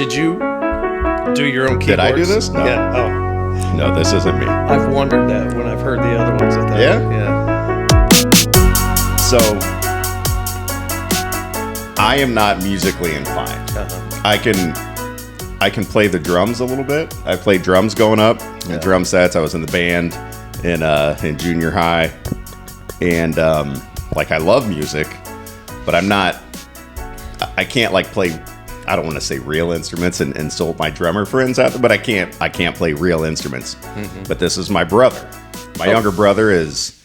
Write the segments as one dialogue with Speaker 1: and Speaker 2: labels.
Speaker 1: Did you do your own keyboards?
Speaker 2: Did I do this? No.
Speaker 1: Yeah. Oh,
Speaker 2: No, this isn't me.
Speaker 1: I've wondered that when I've heard the other ones. I thought,
Speaker 2: Yeah?
Speaker 1: Yeah.
Speaker 2: So, I am not musically inclined.
Speaker 1: Uh-huh.
Speaker 2: I can play the drums a little bit. I played drums going up, drum sets. I was in the band in junior high, and I love music, but I can't play. I don't want to say real instruments and insult my drummer friends out there, but I can't play real instruments. Mm-hmm. But this is my brother. My younger brother is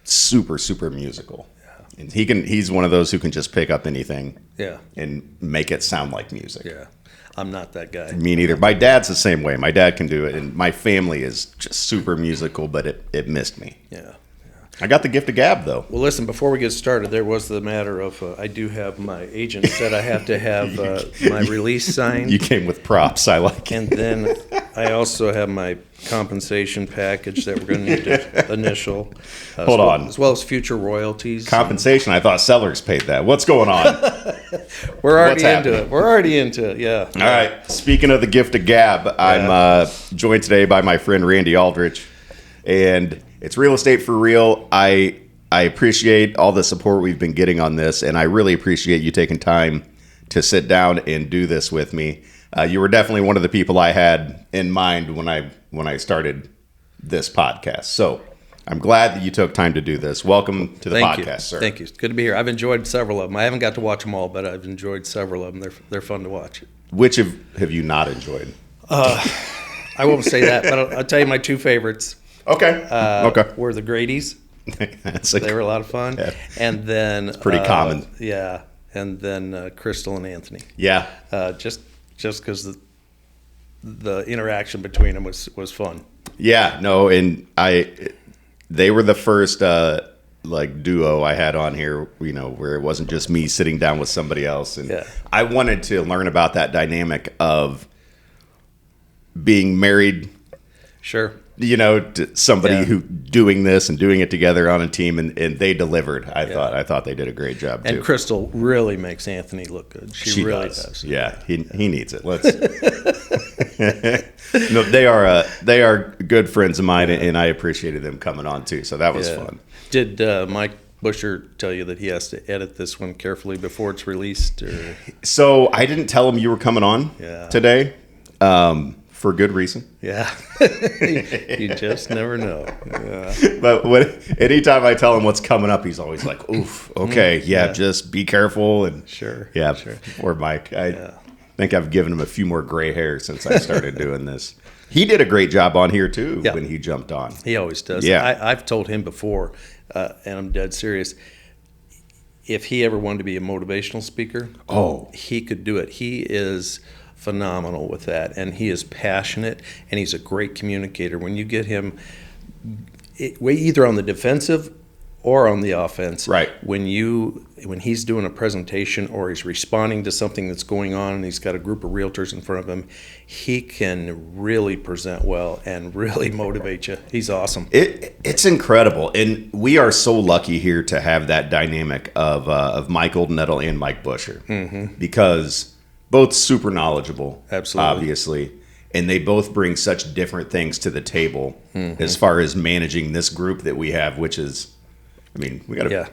Speaker 2: super musical. Yeah. And he's one of those who can just pick up anything and make it sound like music.
Speaker 1: Yeah. I'm not that guy.
Speaker 2: Me neither. My dad's the same way. My dad can do it, and my family is just super musical, but it missed me.
Speaker 1: Yeah.
Speaker 2: I got the gift of gab, though.
Speaker 1: Well, listen, before we get started, there was the matter of I do have my agent said I have to have my release signed.
Speaker 2: You came with props. I like it.
Speaker 1: And then I also have my compensation package that we're going to need to initial.
Speaker 2: Hold on.
Speaker 1: As well as future royalties.
Speaker 2: Compensation? I thought sellers paid that. What's going on?
Speaker 1: We're already into it. We're already into it, yeah.
Speaker 2: All right. Speaking of the gift of gab, I'm joined today by my friend Randy Aldrich, and it's Real Estate for Real. I appreciate all the support we've been getting on this, and I really appreciate you taking time to sit down and do this with me. You were definitely one of the people I had in mind when I started this podcast. So I'm glad that you took time to do this. Welcome to the podcast, sir.
Speaker 1: Thank you. It's good to be here. I've enjoyed several of them. I haven't got to watch them all, but I've enjoyed several of them. They're fun to watch.
Speaker 2: Which have you not enjoyed?
Speaker 1: I won't say that, but I'll tell you my two favorites.
Speaker 2: Okay.
Speaker 1: Were the Grady's. They were a lot of fun. Yeah. And then... It's
Speaker 2: pretty common.
Speaker 1: Yeah. And then Crystal and Anthony.
Speaker 2: Yeah.
Speaker 1: Just because the interaction between them was fun.
Speaker 2: Yeah. No, and they were the first duo I had on here, where it wasn't just me sitting down with somebody else. And I wanted to learn about that dynamic of being married.
Speaker 1: Sure.
Speaker 2: To somebody who doing this and doing it together on a team, and they delivered. I thought they did a great job too.
Speaker 1: And Crystal really makes Anthony look good. She really does.
Speaker 2: Yeah, he needs it. Let's. No, they are good friends of mine, and I appreciated them coming on too. So that was fun.
Speaker 1: Did Mike Busher tell you that he has to edit this one carefully before it's released? Or?
Speaker 2: So I didn't tell him you were coming on today. For good reason.
Speaker 1: Yeah. You just never know. Yeah.
Speaker 2: But anytime I tell him what's coming up, he's always like, oof, okay, just be careful. And
Speaker 1: Sure.
Speaker 2: Or Mike. I think I've given him a few more gray hairs since I started doing this. He did a great job on here, too, when he jumped on.
Speaker 1: He always does.
Speaker 2: Yeah.
Speaker 1: I've told him before, and I'm dead serious, if he ever wanted to be a motivational speaker, he could do it. He is phenomenal with that, and he is passionate, and he's a great communicator. When you get him either on the defensive or on the offense,
Speaker 2: right?
Speaker 1: When he's doing a presentation or he's responding to something that's going on and he's got a group of realtors in front of him, he can really present well and really motivate you. He's awesome.
Speaker 2: It's incredible, and we are so lucky here to have that dynamic of Mike Oldnettle and Mike Busher, because both super knowledgeable,
Speaker 1: absolutely,
Speaker 2: obviously, and they both bring such different things to the table as far as managing this group that we have, which is, we got a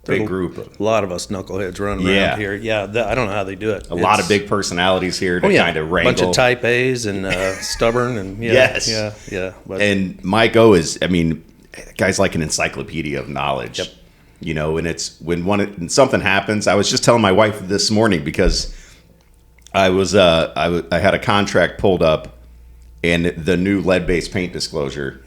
Speaker 2: big group.
Speaker 1: A lot of us knuckleheads running around here. Yeah, I don't know how they do it.
Speaker 2: A lot of big personalities here to kind of wrangle.
Speaker 1: A bunch of type A's and stubborn. And
Speaker 2: yes.
Speaker 1: Yeah.
Speaker 2: And Mike O is, guy's like an encyclopedia of knowledge.
Speaker 1: Yep.
Speaker 2: And it's when something happens. I was just telling my wife this morning because I had a contract pulled up, and the new lead-based paint disclosure,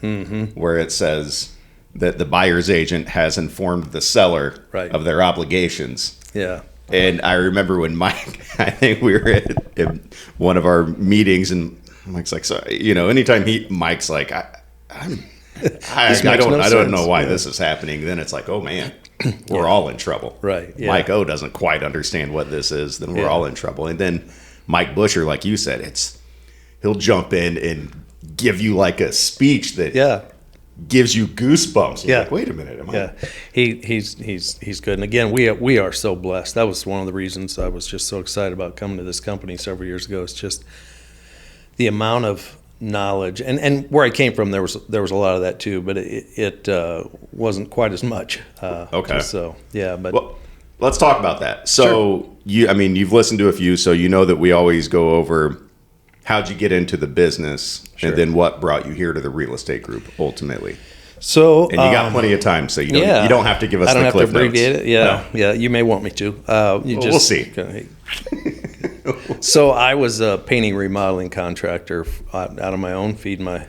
Speaker 2: where it says that the buyer's agent has informed the seller of their obligations.
Speaker 1: Yeah.
Speaker 2: And I remember when Mike, I think we were at one of our meetings, and Mike's like, so, anytime Mike's like, I don't know why this is happening. Then it's like, oh man, we're all in trouble.
Speaker 1: Right. Yeah.
Speaker 2: Mike O doesn't quite understand what this is. Then we're all in trouble. And then Mike Busher, like you said, he'll jump in and give you like a speech that gives you goosebumps. You're
Speaker 1: Yeah.
Speaker 2: like, wait a minute.
Speaker 1: Yeah, he's good. And again, we are so blessed. That was one of the reasons I was just so excited about coming to this company several years ago. It's just the amount of knowledge, and where I came from, there was a lot of that too, but it wasn't quite as much.
Speaker 2: Okay.
Speaker 1: So yeah, but
Speaker 2: Well, let's talk about that. So you've listened to a few, so you know that we always go over how'd you get into the business,
Speaker 1: Sure.
Speaker 2: and then what brought you here to the real estate group ultimately.
Speaker 1: so
Speaker 2: And you got plenty of time, so you
Speaker 1: yeah,
Speaker 2: don't have to give us
Speaker 1: I don't
Speaker 2: the
Speaker 1: have
Speaker 2: cliff
Speaker 1: to abbreviate
Speaker 2: notes.
Speaker 1: it. Yeah,
Speaker 2: No.
Speaker 1: yeah. You may want me to.
Speaker 2: We'll see.
Speaker 1: So I was a painting remodeling contractor out of my own, feeding my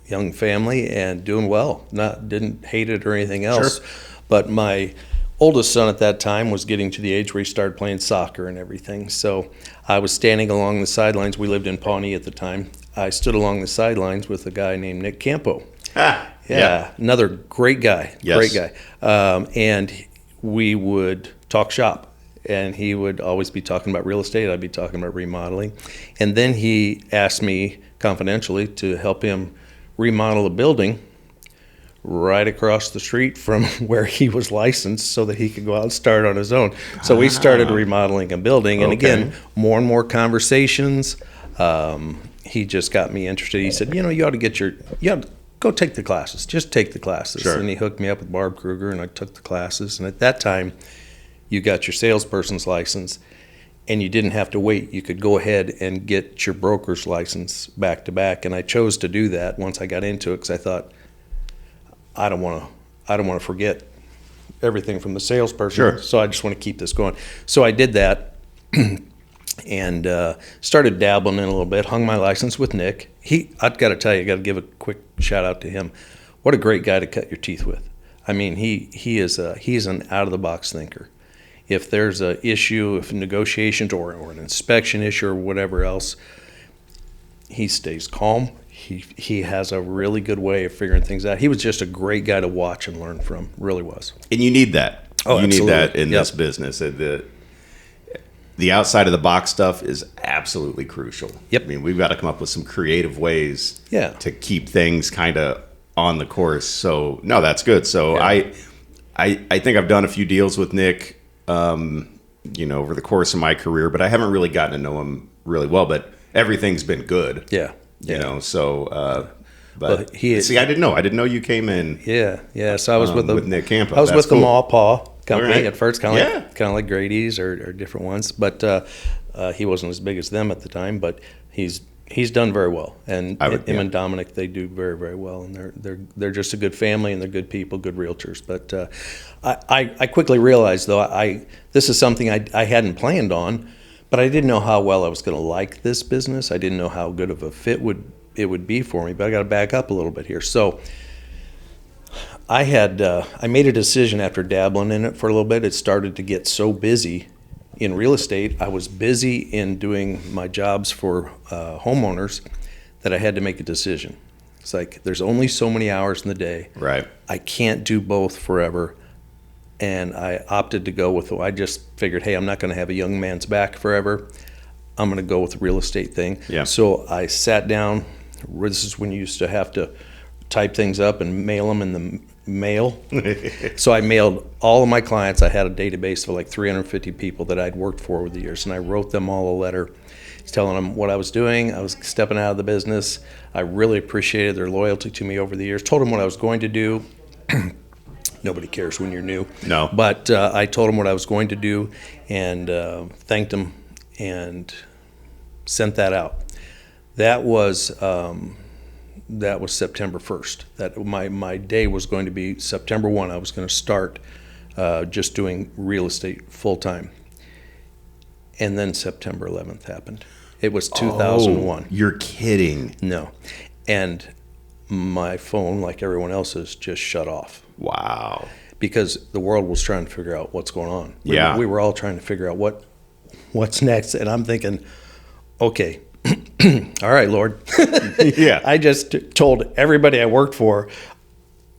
Speaker 1: young family and doing well. Didn't hate it or anything else.
Speaker 2: Sure.
Speaker 1: But my oldest son at that time was getting to the age where he started playing soccer and everything. So I was standing along the sidelines. We lived in Pawnee at the time. I stood along the sidelines with a guy named Nick Campo. Yeah, another great guy.
Speaker 2: Yes.
Speaker 1: Great guy. And we would talk shop. And he would always be talking about real estate. I'd be talking about remodeling. And then he asked me confidentially to help him remodel a building right across the street from where he was licensed so that he could go out and start on his own. So we started remodeling a building. And again, more and more conversations. He just got me interested. He said, you ought to go take the classes. Just take the classes.
Speaker 2: Sure.
Speaker 1: And he hooked me up with Barb Kruger, and I took the classes. And at that time, you got your salesperson's license, and you didn't have to wait. You could go ahead and get your broker's license back to back. And I chose to do that once I got into it because I thought, I don't want to forget everything from the salesperson.
Speaker 2: Sure.
Speaker 1: So I just want to keep this going. So I did that and started dabbling in a little bit. Hung my license with Nick. I've got to tell you, I got to give a quick shout out to him. What a great guy to cut your teeth with. I mean, he's an out of the box thinker. If there's an issue, if negotiations or an inspection issue or whatever else, he stays calm. He has a really good way of figuring things out. He was just a great guy to watch and learn from, really was.
Speaker 2: And you need that.
Speaker 1: Oh,
Speaker 2: you
Speaker 1: absolutely.
Speaker 2: need that in
Speaker 1: Yep.
Speaker 2: this business. The outside of the box stuff is absolutely crucial.
Speaker 1: Yep.
Speaker 2: I mean, we've got to come up with some creative ways
Speaker 1: Yeah.
Speaker 2: to keep things kind of on the course. So, no, that's good. So
Speaker 1: Yeah.
Speaker 2: I think I've done a few deals with Nick, over the course of my career, but I haven't really gotten to know him really well, but everything's been good.
Speaker 1: Yeah.
Speaker 2: But
Speaker 1: Well,
Speaker 2: see, I didn't know you came in.
Speaker 1: Yeah. So I was with
Speaker 2: Nick Campo.
Speaker 1: I was
Speaker 2: That's
Speaker 1: with the
Speaker 2: cool.
Speaker 1: Mall Paw company
Speaker 2: All right.
Speaker 1: at first, kind
Speaker 2: Yeah.
Speaker 1: of like Grady's or different ones. But he wasn't as big as them at the time. But he's done very well, and him and Dominic, they do very, very well, and they're just a good family, and they're good people, good realtors. But I quickly realized though this is something I hadn't planned on, but I didn't know how well I was going to like this business. I didn't know how good of a fit it would be for me. But I got to back up a little bit here. So I made a decision after dabbling in it for a little bit. It started to get so busy in real estate. I was busy in doing my jobs for homeowners that I had to make a decision. It's like there's only so many hours in the day.
Speaker 2: Right.
Speaker 1: I can't do both forever. And I opted to go with, I just figured, hey, I'm not going to have a young man's back forever. I'm going to go with the real estate thing.
Speaker 2: Yeah.
Speaker 1: So I sat down. This is when you used to have to type things up and mail them in the mail. So I mailed all of my clients. I had a database of like 350 people that I'd worked for over the years, and I wrote them all a letter telling them what I was doing. I was stepping out of the business. I really appreciated their loyalty to me over the years. Told them what I was going to do. Nobody cares when you're new.
Speaker 2: No.
Speaker 1: But I told them what I was going to do and thanked them and sent that out. That was September 1st. That my day was going to be September 1. I was going to start just doing real estate full time. And then September 11th happened. It was 2001.
Speaker 2: Oh, you're kidding.
Speaker 1: No. And my phone, like everyone else's, just shut off.
Speaker 2: Wow.
Speaker 1: Because the world was trying to figure out what's going on. We were all trying to figure out what's next. And I'm thinking, okay, all right, Lord.
Speaker 2: Yeah.
Speaker 1: I just told everybody I worked for,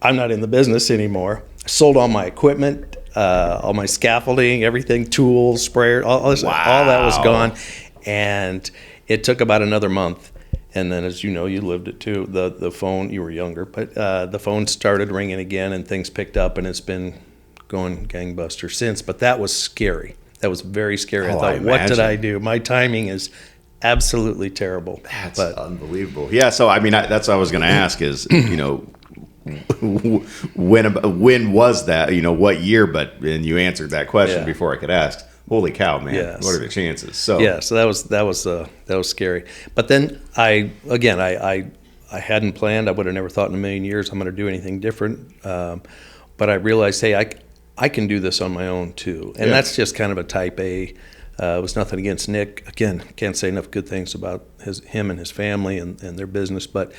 Speaker 1: I'm not in the business anymore. I sold all my equipment, all my scaffolding, everything, tools, sprayer, all that was gone. And it took about another month. And then, as you know, you lived it too. The phone, you were younger, but the phone started ringing again, and things picked up, and it's been going gangbusters since. But that was scary. That was very scary.
Speaker 2: Oh,
Speaker 1: I
Speaker 2: I
Speaker 1: thought, what did
Speaker 2: imagine.
Speaker 1: I do? My timing is absolutely terrible.
Speaker 2: That's unbelievable. Yeah. So, I mean, that's what I was going to ask is, when was that? What year? And you answered that question
Speaker 1: Yeah.
Speaker 2: before I could ask. Holy cow, man!
Speaker 1: Yes.
Speaker 2: What are the chances? So,
Speaker 1: Yeah, so that was scary. But then I hadn't planned. I would have never thought in a million years I'm going to do anything different. But I realized, hey, I can do this on my own too, and that's just kind of a type A. It was nothing against Nick. Again, can't say enough good things about him and his family and their business. But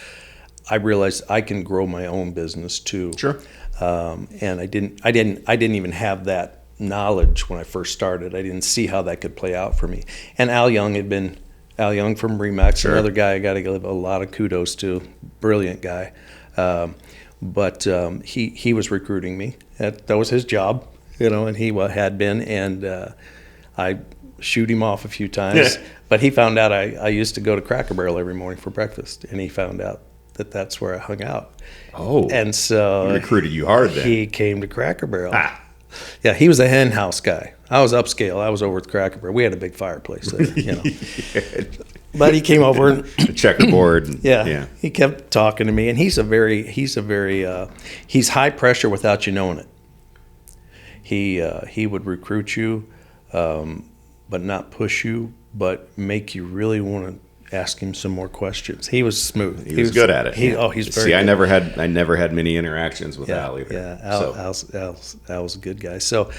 Speaker 1: I realized I can grow my own business too.
Speaker 2: Sure.
Speaker 1: And I didn't even have that knowledge when I first started. I didn't see how that could play out for me. And Al Young from Remax, another guy I got to give a lot of kudos to, brilliant guy. But he was recruiting me. That was his job, and he had been. And I shoot him off a few times. But he found out I used to go to Cracker Barrel every morning for breakfast, and he found out that's where I hung out.
Speaker 2: Oh,
Speaker 1: and so
Speaker 2: he recruited you hard then.
Speaker 1: He came to Cracker Barrel.
Speaker 2: Ah.
Speaker 1: Yeah, he was a hen house guy. I was upscale. I was over at Cracker Barrel. We had a big fireplace there, But he came over and
Speaker 2: the checkerboard. And,
Speaker 1: he kept talking to me, and he's high pressure without you knowing it. He would recruit you, but not push you, but make you really want to ask him some more questions. He was smooth.
Speaker 2: He was good at it.
Speaker 1: He's very good.
Speaker 2: I never had many interactions with Al either.
Speaker 1: Yeah, Al was a good guy. So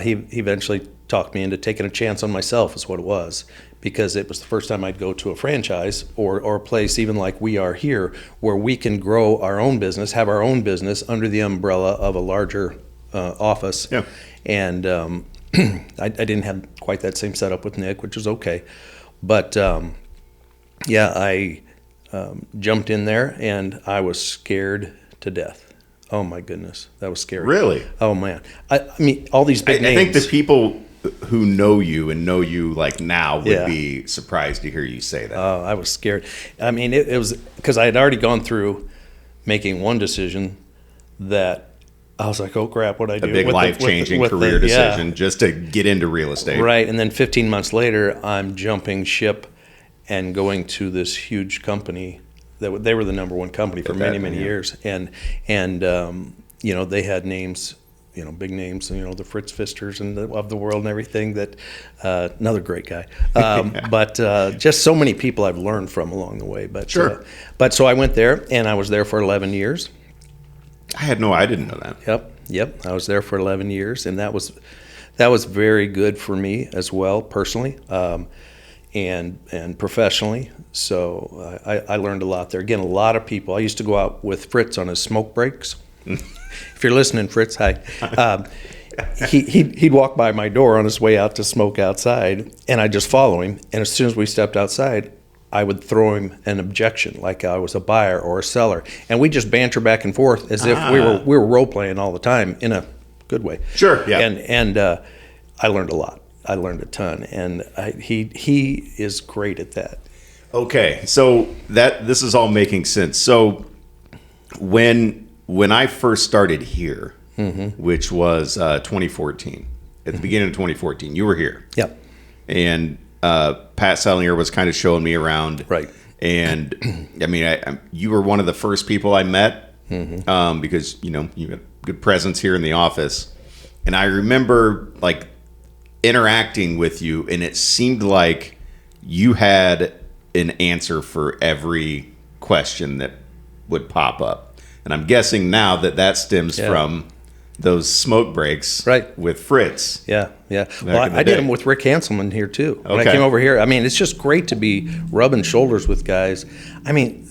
Speaker 1: he eventually talked me into taking a chance on myself is what it was, because it was the first time I'd go to a franchise or a place even like we are here where we can grow our own business, have our own business under the umbrella of a larger office.
Speaker 2: Yeah.
Speaker 1: And I didn't have quite that same setup with Nick, which was okay. But I jumped in there, and I was scared to death. Oh, my goodness. That was scary.
Speaker 2: Really?
Speaker 1: Oh, man. I mean, all these big names.
Speaker 2: I think the people who know you and know you like now would be surprised to hear you say that.
Speaker 1: Oh, I was scared. I mean, it was because I had already gone through making one decision that I was like, oh, crap, what'd I do?
Speaker 2: A big life-changing career decision just to get into real estate.
Speaker 1: Right. And then 15 months later, I'm jumping ship and going to this huge company. They were the number one company for many years. And they had names, big names, the Fritz Pfisters of the world and everything. That another great guy. But just so many people I've learned from along the way. But
Speaker 2: sure.
Speaker 1: But so I went there, and I was there for 11 years.
Speaker 2: I didn't know that.
Speaker 1: Yep. I was there for 11 years, and that was very good for me as well, personally. And professionally. So I learned a lot there. Again, a lot of people. I used to go out with Fritz on his smoke breaks. If you're listening, Fritz, hi. He'd walk by my door on his way out to smoke outside, and I'd just follow him. And as soon as we stepped outside, I would throw him an objection, like I was a buyer or a seller. And we'd just banter back and forth as if we were role-playing all the time in a good way.
Speaker 2: Sure, yeah.
Speaker 1: And I learned a lot. I learned a ton, and he is great at that.
Speaker 2: Okay, so this is all making sense. So when I first started here, which was 2014, at the beginning of 2014, you were here.
Speaker 1: Yep.
Speaker 2: And Pat Salinger was kind of showing me around.
Speaker 1: Right.
Speaker 2: And I mean, you were one of the first people I met because you got good presence here in the office, and I remember like interacting with you, and it seemed like you had an answer for every question that would pop up. And I'm guessing now that stems from those smoke breaks with Fritz.
Speaker 1: Yeah. Well, I did them with Rick Hanselman here too. When I came over here, I mean, it's just great to be rubbing shoulders with guys. I mean,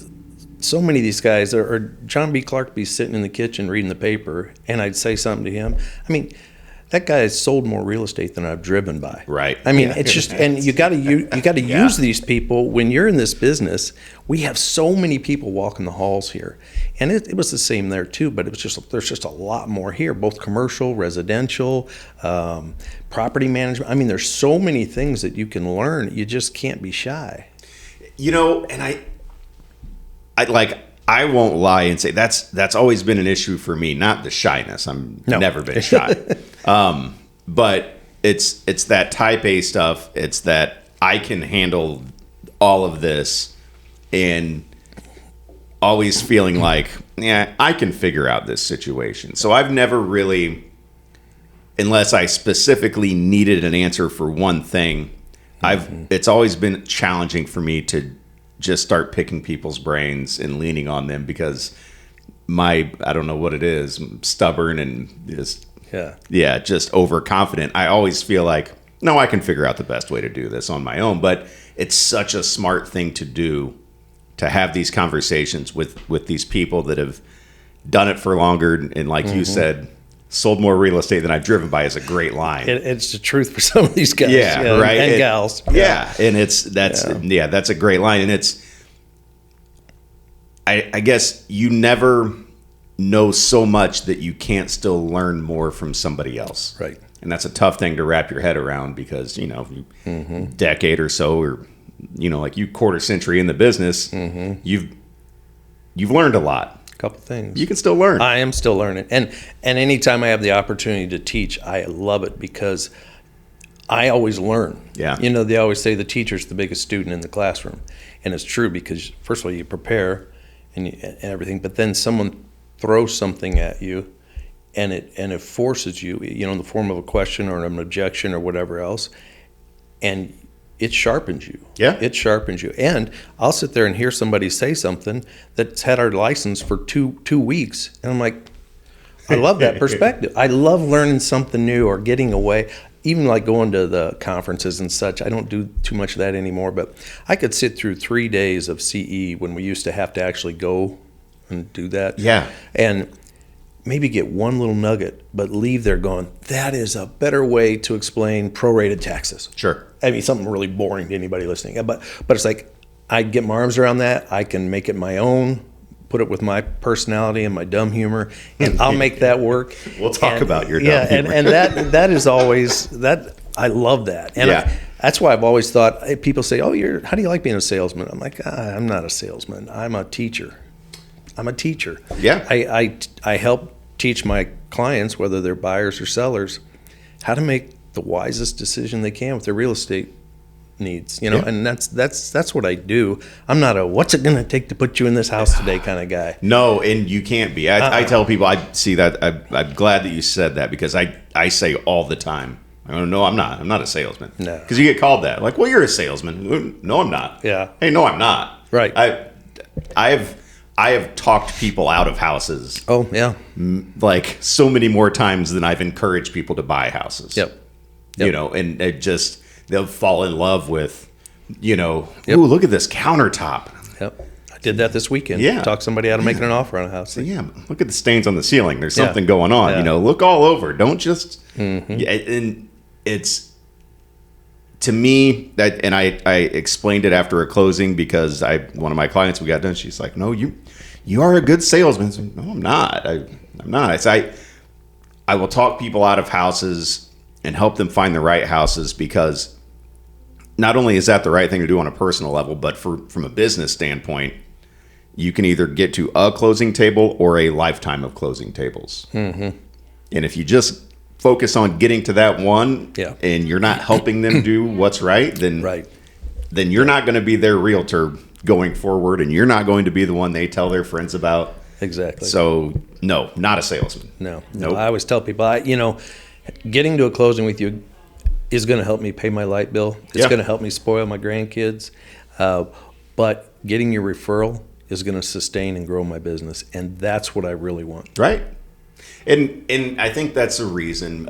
Speaker 1: so many of these guys, or John B. Clark be sitting in the kitchen reading the paper, and I'd say something to him. I mean, that guy has sold more real estate than I've driven by.
Speaker 2: Right.
Speaker 1: I mean, it's just, and you got to use these people when you're in this business. We have so many people walking the halls here, and it was the same there too. But there's just a lot more here, both commercial, residential, property management. I mean, there's so many things that you can learn. You just can't be shy.
Speaker 2: And I won't lie and say that's always been an issue for me. Not the shyness. Never been shy. But it's that type A stuff. It's that I can handle all of this, and always feeling like, yeah, I can figure out this situation. So I've never really, unless I specifically needed an answer for one thing, it's always been challenging for me to just start picking people's brains and leaning on them, because I don't know what it is, I'm stubborn and just just overconfident. I always feel like, no, I can figure out the best way to do this on my own. But it's such a smart thing to do, to have these conversations with these people that have done it for longer, and like you said, sold more real estate than I've driven by is a great line.
Speaker 1: It's the truth for some of these guys,
Speaker 2: right,
Speaker 1: and gals.
Speaker 2: Yeah, and that's a great line, and it's I guess you never know so much that you can't still learn more from somebody else,
Speaker 1: right?
Speaker 2: And that's a tough thing to wrap your head around, because decade or so, or like you, quarter century in the business, you've learned a lot.
Speaker 1: Couple things.
Speaker 2: You can still learn.
Speaker 1: I am still learning. And anytime I have the opportunity to teach, I love it, because I always learn.
Speaker 2: Yeah.
Speaker 1: They always say the teacher's the biggest student in the classroom. And it's true, because first of all, you prepare and everything, but then someone throws something at you, and it forces you, in the form of a question or an objection or whatever else, and it sharpens you.
Speaker 2: Yeah.
Speaker 1: It sharpens you. And I'll sit there and hear somebody say something that's had our license for two weeks. And I'm like, I love that perspective. I love learning something new or getting away. Even like going to the conferences and such. I don't do too much of that anymore, but I could sit through 3 days of CE when we used to have to actually go and do that.
Speaker 2: Yeah.
Speaker 1: And maybe get one little nugget, but leave there going, that is a better way to explain prorated taxes.
Speaker 2: Sure.
Speaker 1: I mean, something really boring to anybody listening. But it's like, I get my arms around that. I can make it my own, put it with my personality and my dumb humor, and I'll make that work.
Speaker 2: We'll talk about your dumb humor.
Speaker 1: and that is always, that I love that. And that's why I've always thought, people say, oh, how do you like being a salesman? I'm like, I'm not a salesman. I'm a teacher.
Speaker 2: Yeah.
Speaker 1: I help teach my clients, whether they're buyers or sellers, how to make the wisest decision they can with their real estate needs. And that's what I do. I'm not a what's it going to take to put you in this house today kind of guy.
Speaker 2: No, and you can't be. I tell people, I see that. I'm glad that you said that, because I say all the time, no, I'm not. I'm not a salesman.
Speaker 1: No.
Speaker 2: Because you get called that. Like, well, you're a salesman. No, I'm not.
Speaker 1: Yeah.
Speaker 2: Hey, no, I'm not.
Speaker 1: Right.
Speaker 2: I have talked people out of houses.
Speaker 1: Oh, yeah.
Speaker 2: Like so many more times than I've encouraged people to buy houses.
Speaker 1: Yep.
Speaker 2: And it just, they'll fall in love with, ooh, look at this countertop.
Speaker 1: Yep. I did that this weekend.
Speaker 2: Yeah.
Speaker 1: Talk somebody out of making an offer on a house.
Speaker 2: Yeah. Look at the stains on the ceiling. There's something going on.
Speaker 1: Yeah.
Speaker 2: Look all over. Don't just. And it's, to me, and I explained it after a closing, because one of my clients, we got done. She's like, no, you are a good salesman. I said, no, I'm not. I'm not. I will talk people out of houses and help them find the right houses, because not only is that the right thing to do on a personal level, but from a business standpoint, you can either get to a closing table or a lifetime of closing tables. And if you just focus on getting to that one, and you're not helping them do what's right, then you're not going to be their realtor going forward, and you're not going to be the one they tell their friends about.
Speaker 1: Exactly.
Speaker 2: So, no, not a salesman.
Speaker 1: No.
Speaker 2: Nope.
Speaker 1: I always tell people, getting to a closing with you is going to help me pay my light bill. It's going to help me spoil my grandkids. But getting your referral is going to sustain and grow my business, and that's what I really want.
Speaker 2: Right. And I think that's a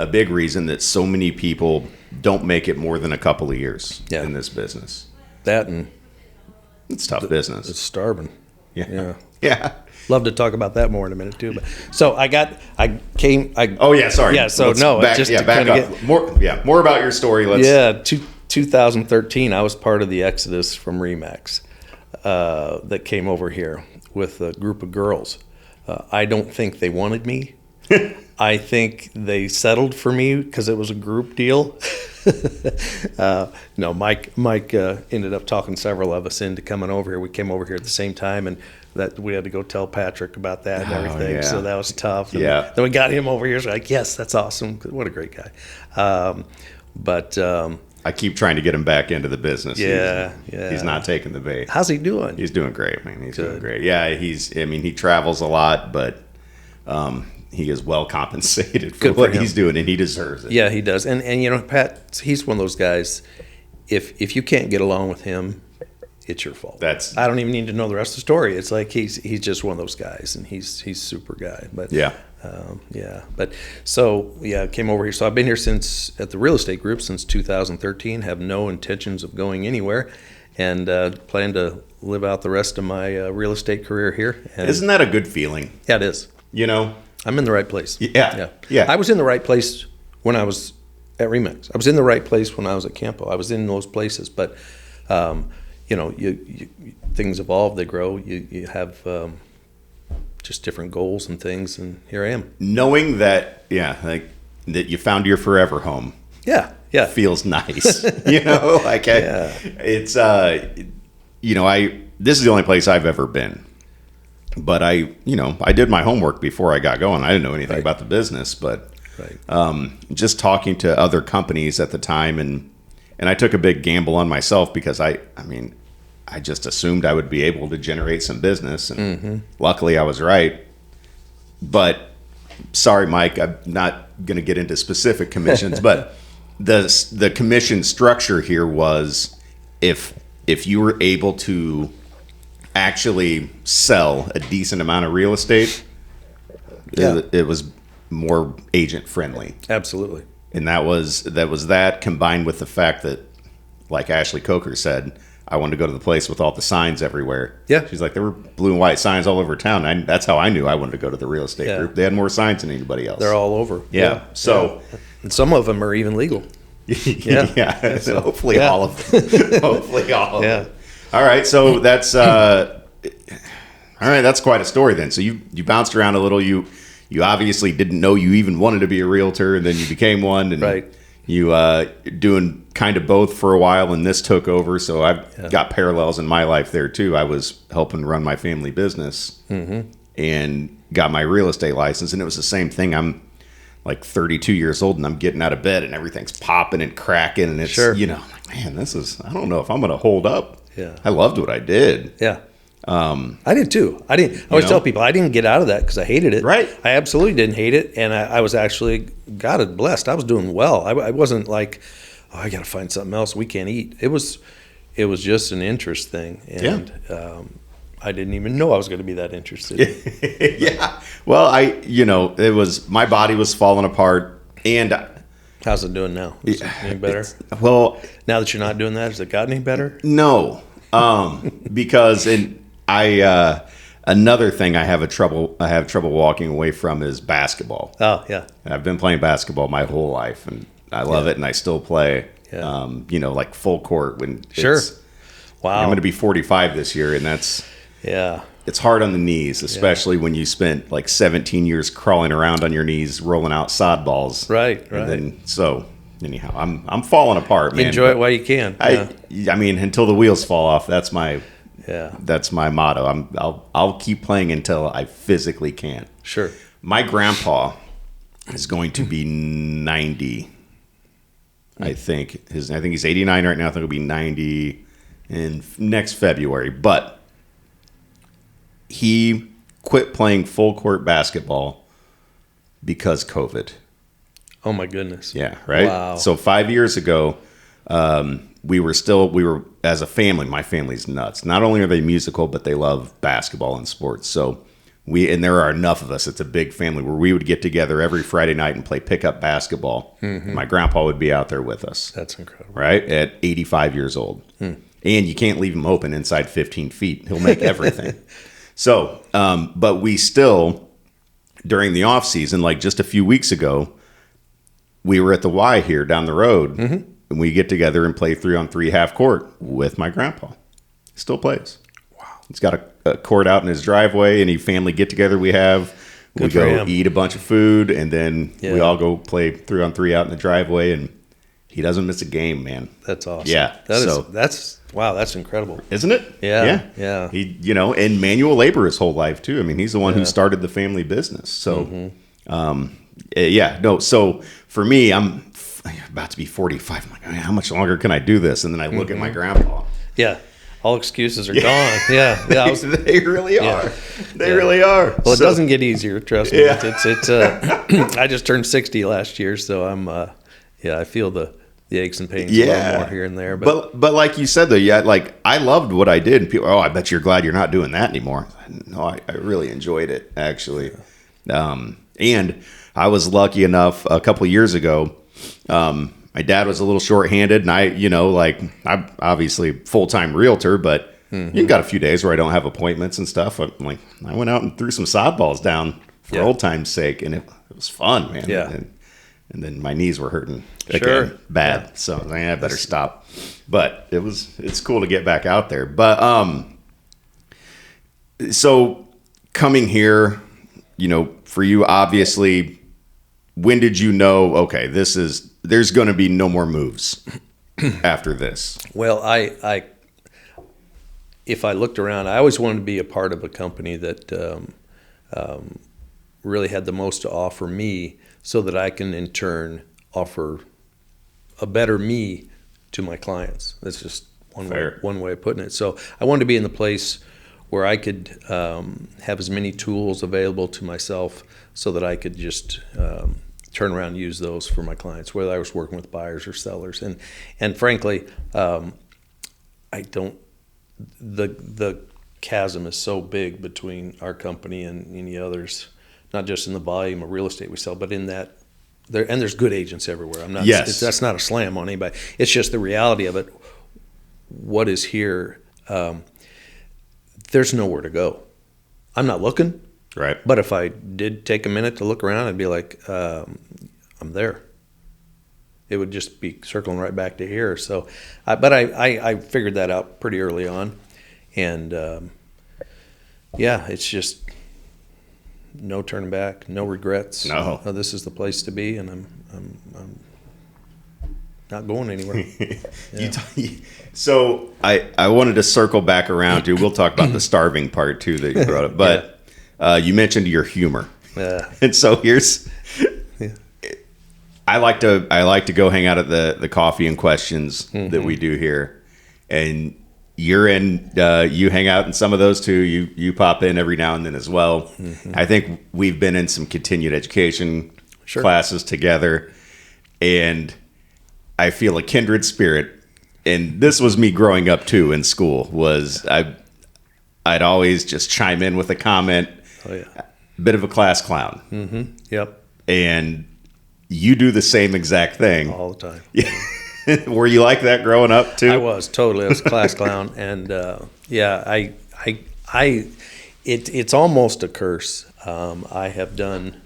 Speaker 2: big reason that so many people don't make it more than a couple of years in this business.
Speaker 1: That, and
Speaker 2: it's tough business.
Speaker 1: It's starving.
Speaker 2: Yeah.
Speaker 1: Love to talk about that more in a minute too. But so sorry.
Speaker 2: Yeah.
Speaker 1: So
Speaker 2: back up. More about your story.
Speaker 1: 2013, I was part of the exodus from Remax that came over here with a group of girls. I don't think they wanted me. I think they settled for me because it was a group deal. No, Mike ended up talking several of us into coming over here. We came over here at the same time, and that we had to go tell Patrick about that and everything.
Speaker 2: Yeah.
Speaker 1: So that was tough. And
Speaker 2: Yeah.
Speaker 1: then we got him over here. So like, yes, that's awesome. What a great guy.
Speaker 2: I keep trying to get him back into the business.
Speaker 1: Yeah,
Speaker 2: He's not taking the bait.
Speaker 1: How's he doing?
Speaker 2: He's doing great, man. He's doing great. Yeah, he travels a lot, but he is well compensated for what he's doing, and he deserves it.
Speaker 1: Yeah, he does. And Pat, he's one of those guys, if you can't get along with him, it's your fault. I don't even need to know the rest of the story. It's like he's just one of those guys, and he's super guy. But
Speaker 2: yeah.
Speaker 1: Came over here. So I've been here at the real estate group since 2013. Have no intentions of going anywhere, and plan to live out the rest of my real estate career here. And
Speaker 2: isn't that a good feeling?
Speaker 1: Yeah, it is. I'm in the right place.
Speaker 2: Yeah.
Speaker 1: I was in the right place when I was at Remax. I was in the right place when I was at Campo. I was in those places, but things evolve, they grow. You have just different goals and things, and here I am. Knowing
Speaker 2: that you found your forever home.
Speaker 1: Yeah.
Speaker 2: Feels nice. It's this is the only place I've ever been. But I did my homework before I got going. I didn't know anything about the business, but just talking to other companies at the time, and I took a big gamble on myself because I just assumed I would be able to generate some business, and luckily I was right. But sorry, Mike, I'm not going to get into specific commissions, but the commission structure here was if you were able to actually sell a decent amount of real estate, it was more agent friendly.
Speaker 1: Absolutely.
Speaker 2: And that was that combined with the fact that, like Ashley Coker said, I wanted to go to the place with all the signs everywhere.
Speaker 1: Yeah.
Speaker 2: She's like, there were blue and white signs all over town. That's how I knew I wanted to go to the real estate group. They had more signs than anybody else.
Speaker 1: They're all over.
Speaker 2: Yeah. So,
Speaker 1: and some of them are even legal.
Speaker 2: Yeah. So hopefully all of them. Hopefully all of them. All right, so that's that's quite a story then. So you bounced around a little. You obviously didn't know you even wanted to be a realtor, and then you became one, and you doing kind of both for a while, and this took over. So I've got parallels in my life there too. I was helping run my family business and got my real estate license, and it was the same thing. I'm like 32 years old, and I'm getting out of bed, and everything's popping and cracking, and it's I'm like, man, I don't know if I'm going to hold up.
Speaker 1: Yeah,
Speaker 2: I loved what I did.
Speaker 1: Yeah, I did too. I always tell people I didn't get out of that because I hated it.
Speaker 2: Right.
Speaker 1: I absolutely didn't hate it, and I was actually, God blessed, I was doing well. I wasn't like, I got to find something else. We can't eat. It was just an interest thing, and I didn't even know I was going to be that interested.
Speaker 2: Yeah. Well, it was, my body was falling apart, and.
Speaker 1: How's it doing now? Is it any better?
Speaker 2: Well,
Speaker 1: now that you're not doing that, has it gotten any better?
Speaker 2: No, because another thing I have trouble walking away from is basketball.
Speaker 1: Oh yeah,
Speaker 2: I've been playing basketball my whole life, and I love it, and I still play.
Speaker 1: Yeah.
Speaker 2: Like full court when.
Speaker 1: Wow.
Speaker 2: I'm going to be 45 this year, and that's.
Speaker 1: Yeah.
Speaker 2: It's hard on the knees, especially when you spent like 17 years crawling around on your knees, rolling out sod balls.
Speaker 1: Right.
Speaker 2: And then, anyhow, I'm falling apart, man.
Speaker 1: Enjoy it while you can.
Speaker 2: Until the wheels fall off. That's my motto. I'll keep playing until I physically can't.
Speaker 1: Sure.
Speaker 2: My grandpa is going to be 90. I think he's 89 right now. I think he'll be 90 in next February, but. He quit playing full court basketball because COVID.
Speaker 1: Oh my goodness.
Speaker 2: Yeah. Right.
Speaker 1: Wow.
Speaker 2: So 5 years ago, we were as a family, my family's nuts. Not only are they musical, but they love basketball and sports. So and there are enough of us. It's a big family where we would get together every Friday night and play pickup basketball. Mm-hmm. My grandpa would be out there with us.
Speaker 1: That's incredible.
Speaker 2: Right. At 85 years old. And you can't leave him open inside 15 feet. He'll make everything. So, but we still, during the off season, like just a few weeks ago, we were at the Y here down the road, and we get together and play 3-on-3 half court with my grandpa. Still plays. Wow. He's got a court out in his driveway. Any family get together we have, we go eat a bunch of food, and then we all go play 3-on-3 out in the driveway, and he doesn't miss a game, man.
Speaker 1: That's awesome.
Speaker 2: Yeah.
Speaker 1: Wow, that's incredible.
Speaker 2: Isn't it?
Speaker 1: Yeah.
Speaker 2: He, and manual labor his whole life too. I mean, he's the one who started the family business. So, So for me, I'm about to be 45. I'm like, man, how much longer can I do this? And then I look at my grandpa.
Speaker 1: Yeah. All excuses are gone. Yeah.
Speaker 2: They really are. They really are.
Speaker 1: Well, it doesn't get easier. Trust me.
Speaker 2: Yeah.
Speaker 1: It's I just turned 60 last year, so I'm I feel the aches and pains a little more here and there.
Speaker 2: But like you said though, like I loved what I did. And people, I bet you're glad you're not doing that anymore. No, I really enjoyed it actually. And I was lucky enough a couple of years ago. My dad was a little short-handed, and I'm obviously full-time realtor, but you got a few days where I don't have appointments and stuff. I went out and threw some sod balls down for old time's sake, and it was fun, man.
Speaker 1: Yeah.
Speaker 2: And then my knees were hurting again, bad. Yeah. So I better stop. But it's cool to get back out there. But so coming here, for you, obviously, when did you know? Okay, there's going to be no more moves after this.
Speaker 1: Well, if I looked around, I always wanted to be a part of a company that really had the most to offer me, so that I can in turn offer a better me to my clients. That's just one way of putting it. So I wanted to be in the place where I could have as many tools available to myself, so that I could just turn around and use those for my clients, whether I was working with buyers or sellers. And frankly, I don't. The chasm is so big between our company and any others, not just in the volume of real estate we sell, but in that there's good agents everywhere. I'm not.
Speaker 2: Yes.
Speaker 1: That's not a slam on anybody. It's just the reality of it. What is here? There's nowhere to go. I'm not looking.
Speaker 2: Right.
Speaker 1: But if I did take a minute to look around, I'd be like, I'm there. It would just be circling right back to here. So, but I figured that out pretty early on, and it's just no turning back, no regrets.
Speaker 2: No,
Speaker 1: this is the place to be, and I'm not going anywhere. Yeah.
Speaker 2: So I wanted to circle back around to. We'll talk about the starving part too that you brought up, but. You mentioned your humor, and so here's. I like to go hang out at the coffee and questions that we do here, and you're in. You hang out in some of those too. You pop in every now and then as well. Mm-hmm. I think we've been in some continued education classes together, and I feel a kindred spirit. And this was me growing up too in school. I'd always just chime in with a comment.
Speaker 1: Oh, yeah.
Speaker 2: Bit of a class clown.
Speaker 1: Mm-hmm. Yep.
Speaker 2: And you do the same exact thing.
Speaker 1: All the time.
Speaker 2: Yeah. Were you like that growing up too?
Speaker 1: I was totally. I was a class clown. And it's almost a curse. I've done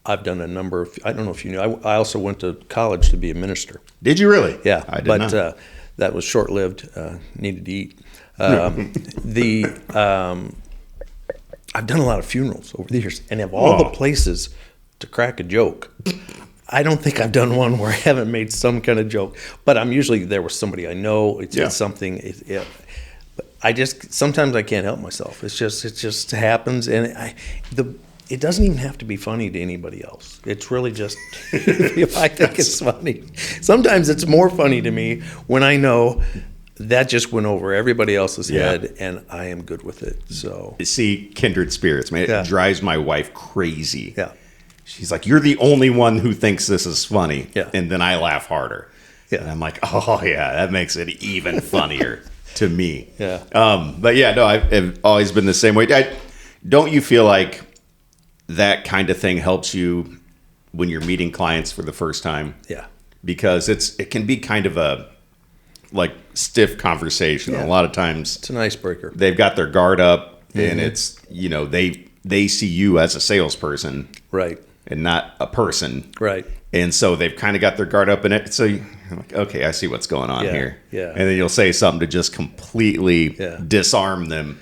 Speaker 1: a number of, I don't know if you knew, I also went to college to be a minister.
Speaker 2: Did you really?
Speaker 1: Yeah.
Speaker 2: I did not.
Speaker 1: That was short-lived, needed to eat. I've done a lot of funerals over the years, and of all the places to crack a joke, I don't think I've done one where I haven't made some kind of joke. But I'm usually there with somebody I know. It's something. But sometimes I can't help myself. It just happens, and it doesn't even have to be funny to anybody else. It's really just if I think it's funny. Sometimes it's more funny to me when I know that just went over everybody else's head, and I am good with it. So
Speaker 2: see, kindred spirits, man. It drives my wife crazy.
Speaker 1: Yeah,
Speaker 2: she's like, "You're the only one who thinks this is funny," and then I laugh harder.
Speaker 1: Yeah,
Speaker 2: and I'm like, "Oh yeah, that makes it even funnier to me."
Speaker 1: Yeah,
Speaker 2: but yeah, no, I've always been the same way. Don't you feel like that kind of thing helps you when you're meeting clients for the first time?
Speaker 1: Yeah,
Speaker 2: because it can be kind of a stiff conversation. A lot of times
Speaker 1: it's an icebreaker.
Speaker 2: They've got their guard up, and it's they see you as a salesperson,
Speaker 1: right,
Speaker 2: and not a person,
Speaker 1: right.
Speaker 2: And so they've kind of got their guard up, and so you're like, okay, I see what's going on here.
Speaker 1: Yeah,
Speaker 2: and then you'll say something to just completely disarm them,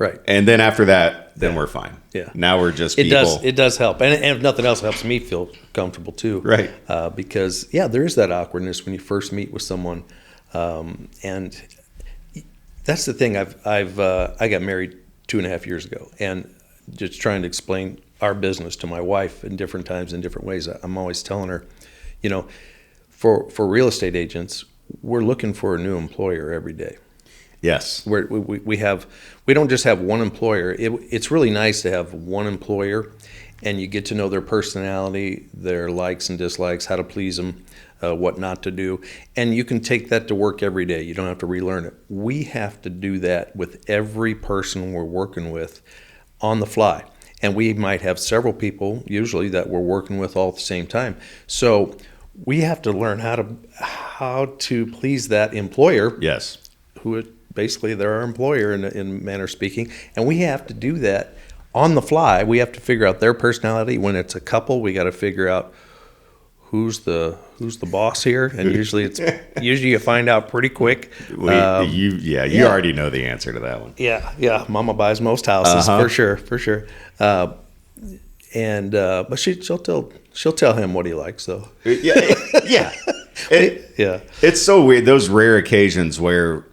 Speaker 1: Right.
Speaker 2: And then after that, then we're fine.
Speaker 1: Yeah.
Speaker 2: Now we're just
Speaker 1: It
Speaker 2: people.
Speaker 1: It does help, and if nothing else, it helps me feel comfortable too.
Speaker 2: Right.
Speaker 1: Because there is that awkwardness when you first meet with someone, and that's the thing. I got married 2.5 years ago, and just trying to explain our business to my wife in different times in different ways. I'm always telling her, for real estate agents, we're looking for a new employer every day.
Speaker 2: Yes.
Speaker 1: We don't just have one employer. It's really nice to have one employer, and you get to know their personality, their likes and dislikes, how to please them, what not to do, and you can take that to work every day. You don't have to relearn it. We have to do that with every person we're working with on the fly, and we might have several people usually that we're working with all at the same time. So we have to learn how to please that employer.
Speaker 2: Yes.
Speaker 1: Who basically they're our employer in a manner of speaking, and we have to do that on the fly. We have to figure out their personality. When it's a couple, we got to figure out who's the boss here, and usually you find out pretty quick.
Speaker 2: You already know the answer to that one.
Speaker 1: Yeah. Mama buys most houses for sure. But she'll tell him what he likes though.
Speaker 2: Yeah.
Speaker 1: Yeah.
Speaker 2: It's so weird. Those rare occasions where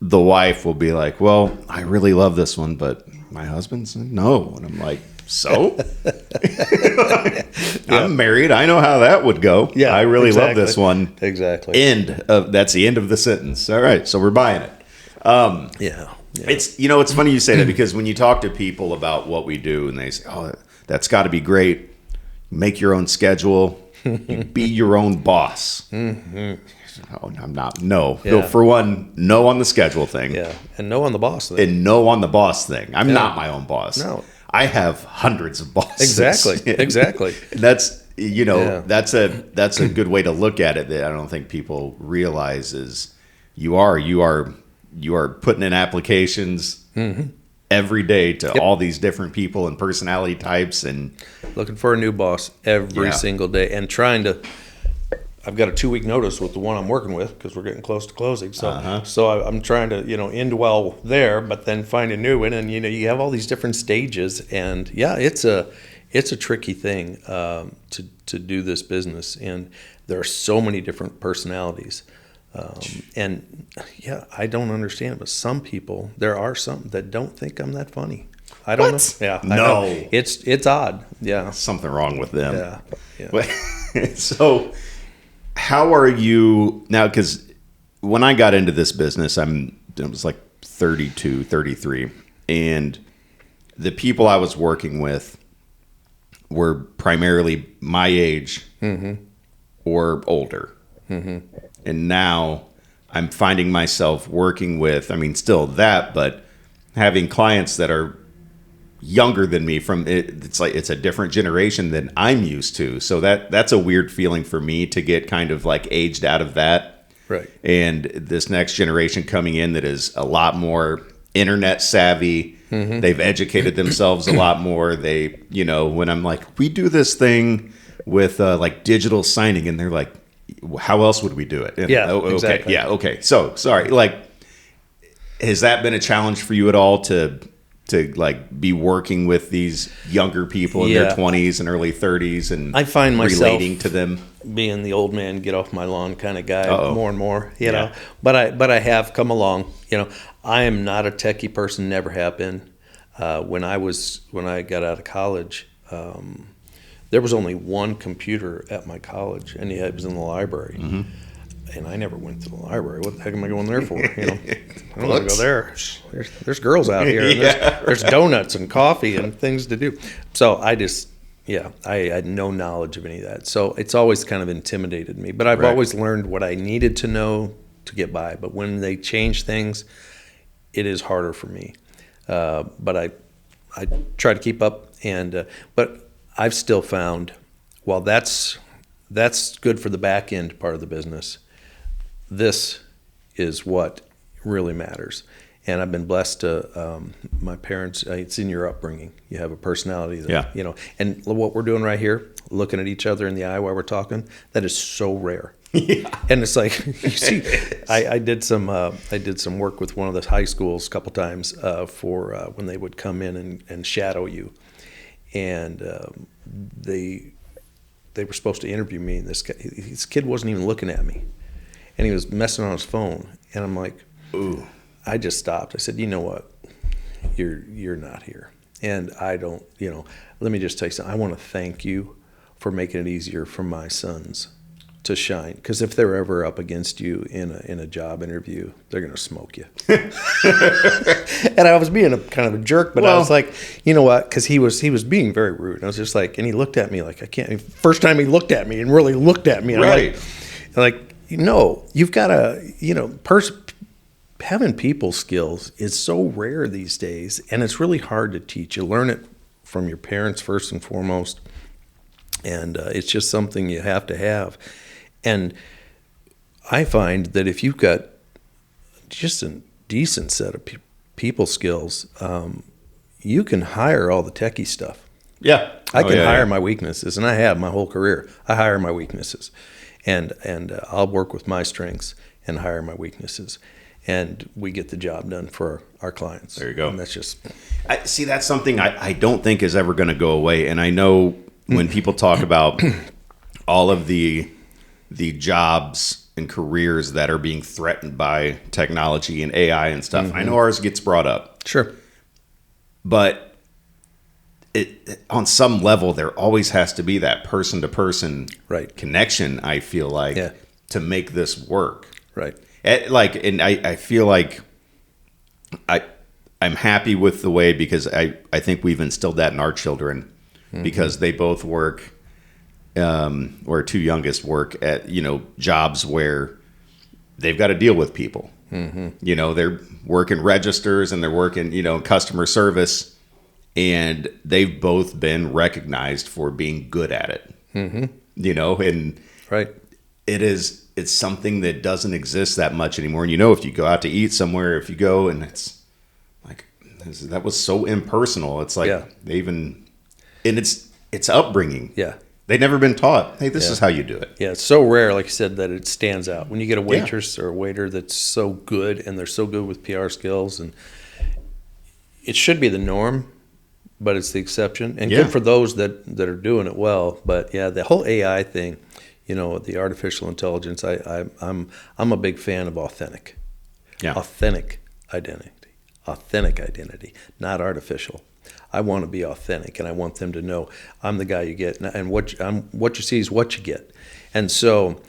Speaker 2: the wife will be like, well, I really love this one, but my husband said no. And I'm like, so? I'm married. I know how that would go.
Speaker 1: Yeah,
Speaker 2: I really love
Speaker 1: exactly.
Speaker 2: this one.
Speaker 1: Exactly.
Speaker 2: That's the end of the sentence. All right. So we're buying it.
Speaker 1: Yeah.
Speaker 2: It's funny you say that, because when you talk to people about what we do and they say, oh, that's got to be great. Make your own schedule. Be your own boss. Mm-hmm. Oh, I'm not. No.
Speaker 1: Yeah.
Speaker 2: For one, no on the schedule thing.
Speaker 1: Yeah. And no on the boss thing.
Speaker 2: And no on the boss thing. I'm not my own boss.
Speaker 1: No.
Speaker 2: I have hundreds of bosses.
Speaker 1: Exactly.
Speaker 2: And that's that's a good way to look at it that I don't think people realize is you are putting in applications every day to all these different people and personality types, and
Speaker 1: looking for a new boss every single day, and I've got a 2-week notice with the one I'm working with because we're getting close to closing. So I'm trying to, end well there, but then find a new one. And, you have all these different stages. And, it's a tricky thing to do this business. And there are so many different personalities. I don't understand. But there are some that don't think I'm that funny. I don't know. Yeah. I know. It's odd. Yeah.
Speaker 2: Something wrong with them.
Speaker 1: Yeah.
Speaker 2: So how are you now? Because when I got into this business, I was like 32, 33, and the people I was working with were primarily my age or older. Mm-hmm. And now I'm finding myself working with, still that, but having clients that are younger than me. It's a different generation than I'm used to. So that's a weird feeling for me to get kind of like aged out of that.
Speaker 1: Right.
Speaker 2: And this next generation coming in that is a lot more internet savvy. Mm-hmm. They've educated themselves a lot more. They, when I'm like, we do this thing with like digital signing, and they're like, how else would we do it? And,
Speaker 1: Okay.
Speaker 2: Exactly. Yeah. Okay. So sorry. Like, has that been a challenge for you at all to like be working with these younger people in their 20s and early 30s, and
Speaker 1: I find myself
Speaker 2: relating to them,
Speaker 1: being the old man, get off my lawn kind of guy more and more,
Speaker 2: know,
Speaker 1: but I have come along. I am not a techie person, never have been. When I got out of college, there was only one computer at my college, and it was in the library. Mm-hmm. And I never went to the library. What the heck am I going there for? I don't want to go there. There's girls out here. And there's donuts and coffee and things to do. So I had no knowledge of any of that. So it's always kind of intimidated me. But I've always learned what I needed to know to get by. But when they change things, it is harder for me. But I try to keep up. But I've still found, while that's good for the back end part of the business, this is what really matters. And I've been blessed to, my parents, it's in your upbringing. You have a personality that, and what we're doing right here, looking at each other in the eye while we're talking, that is so rare. And it's like, you see, I did some work with one of the high schools a couple times for when they would come in and shadow you, and they were supposed to interview me, and this kid wasn't even looking at me, and he was messing on his phone, and I'm like, ooh. I just stopped. I said, you know what, you're not here, and I don't, let me just tell you something. I want to thank you for making it easier for my sons to shine, because if they're ever up against you in a job interview, they're going to smoke you. And I was being kind of a jerk, but I was like, you know what? Because he was being very rude. I was just like, and he looked at me like, I can't. First time he looked at me and really looked at me, and
Speaker 2: right?
Speaker 1: I'm like, you've got to, having people skills is so rare these days, and it's really hard to teach. You learn it from your parents first and foremost, and it's just something you have to have. And I find that if you've got just a decent set of people skills, you can hire all the techie stuff.
Speaker 2: Yeah.
Speaker 1: I can hire my weaknesses, and I have my whole career. I hire my weaknesses, and I'll work with my strengths and hire my weaknesses, and we get the job done for our clients.
Speaker 2: There you go.
Speaker 1: And that's just...
Speaker 2: See, that's something I don't think is ever going to go away. And I know when people talk about all of the jobs and careers that are being threatened by technology and AI and stuff, I know ours gets brought up.
Speaker 1: Sure.
Speaker 2: But on some level, there always has to be that person-to-person connection, I feel like, to make this work.
Speaker 1: Right.
Speaker 2: And I feel like I'm happy with the way, because I think we've instilled that in our children, because they both work, or two youngest work at, jobs where they've got to deal with people. They're working registers and they're working, customer service, and they've both been recognized for being good at it. And it's something that doesn't exist that much anymore. And if you go out to eat somewhere, if you go and it's like, that was so impersonal. It's like and it's upbringing.
Speaker 1: Yeah.
Speaker 2: They've never been taught, hey, this is how you do it.
Speaker 1: Yeah, it's so rare, like you said, that it stands out. When you get a waitress or a waiter that's so good, and they're so good with PR skills, and it should be the norm, but it's the exception. And good for those that are doing it well. But the whole AI thing, the artificial intelligence, I'm a big fan of authentic. Yeah. Authentic identity, not artificial. I want to be authentic, and I want them to know I'm the guy you get, and what you see is what you get. And so,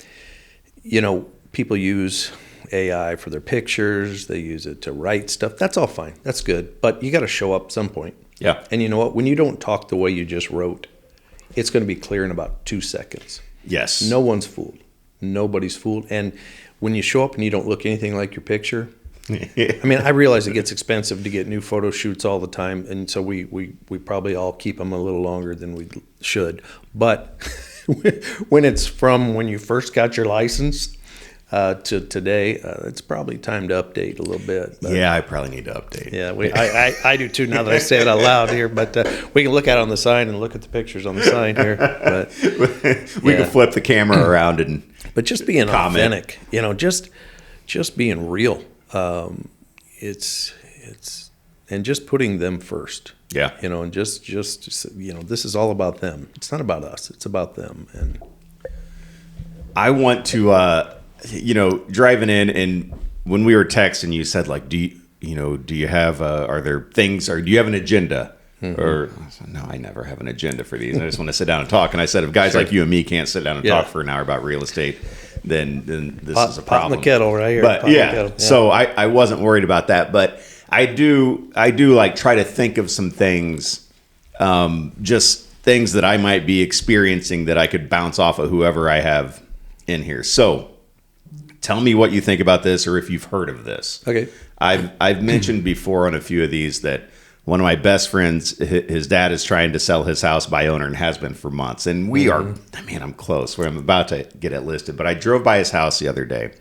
Speaker 1: people use AI for their pictures. They use it to write stuff. That's all fine. That's good. But you got to show up at some point.
Speaker 2: Yeah.
Speaker 1: And you know what? When you don't talk the way you just wrote, it's going to be clear in about 2 seconds.
Speaker 2: Yes.
Speaker 1: No one's fooled. Nobody's fooled. And when you show up and you don't look anything like your picture, I mean, I realize it gets expensive to get new photo shoots all the time, and so we probably all keep them a little longer than we should. But when it's from when you first got your license to today, it's probably time to update a little bit. But,
Speaker 2: I probably need to update.
Speaker 1: Yeah, I do too now that I say it out loud here. But we can look out on the sign and look at the pictures on the sign here. But
Speaker 2: we can flip the camera around and
Speaker 1: but just being
Speaker 2: comment.
Speaker 1: Authentic, just being real. It's and just putting them first.
Speaker 2: Yeah.
Speaker 1: And just this is all about them. It's not about us. It's about them. And
Speaker 2: I want to, driving in, and when we were texting, you said like, do you have, are there things, or do you have an agenda? Or I said, no, I never have an agenda for these. I just want to sit down and talk. And I said, if guys like you and me can't sit down and talk for an hour about real estate, then this is a problem.
Speaker 1: Pot in the kettle right here.
Speaker 2: But so I wasn't worried about that. But I do like try to think of some things, just things that I might be experiencing that I could bounce off of whoever I have in here. So tell me what you think about this, or if you've heard of this.
Speaker 1: Okay.
Speaker 2: I've mentioned before on a few of these that one of my best friends, his dad is trying to sell his house by owner and has been for months. And I'm close where I'm about to get it listed. But I drove by his house the other day,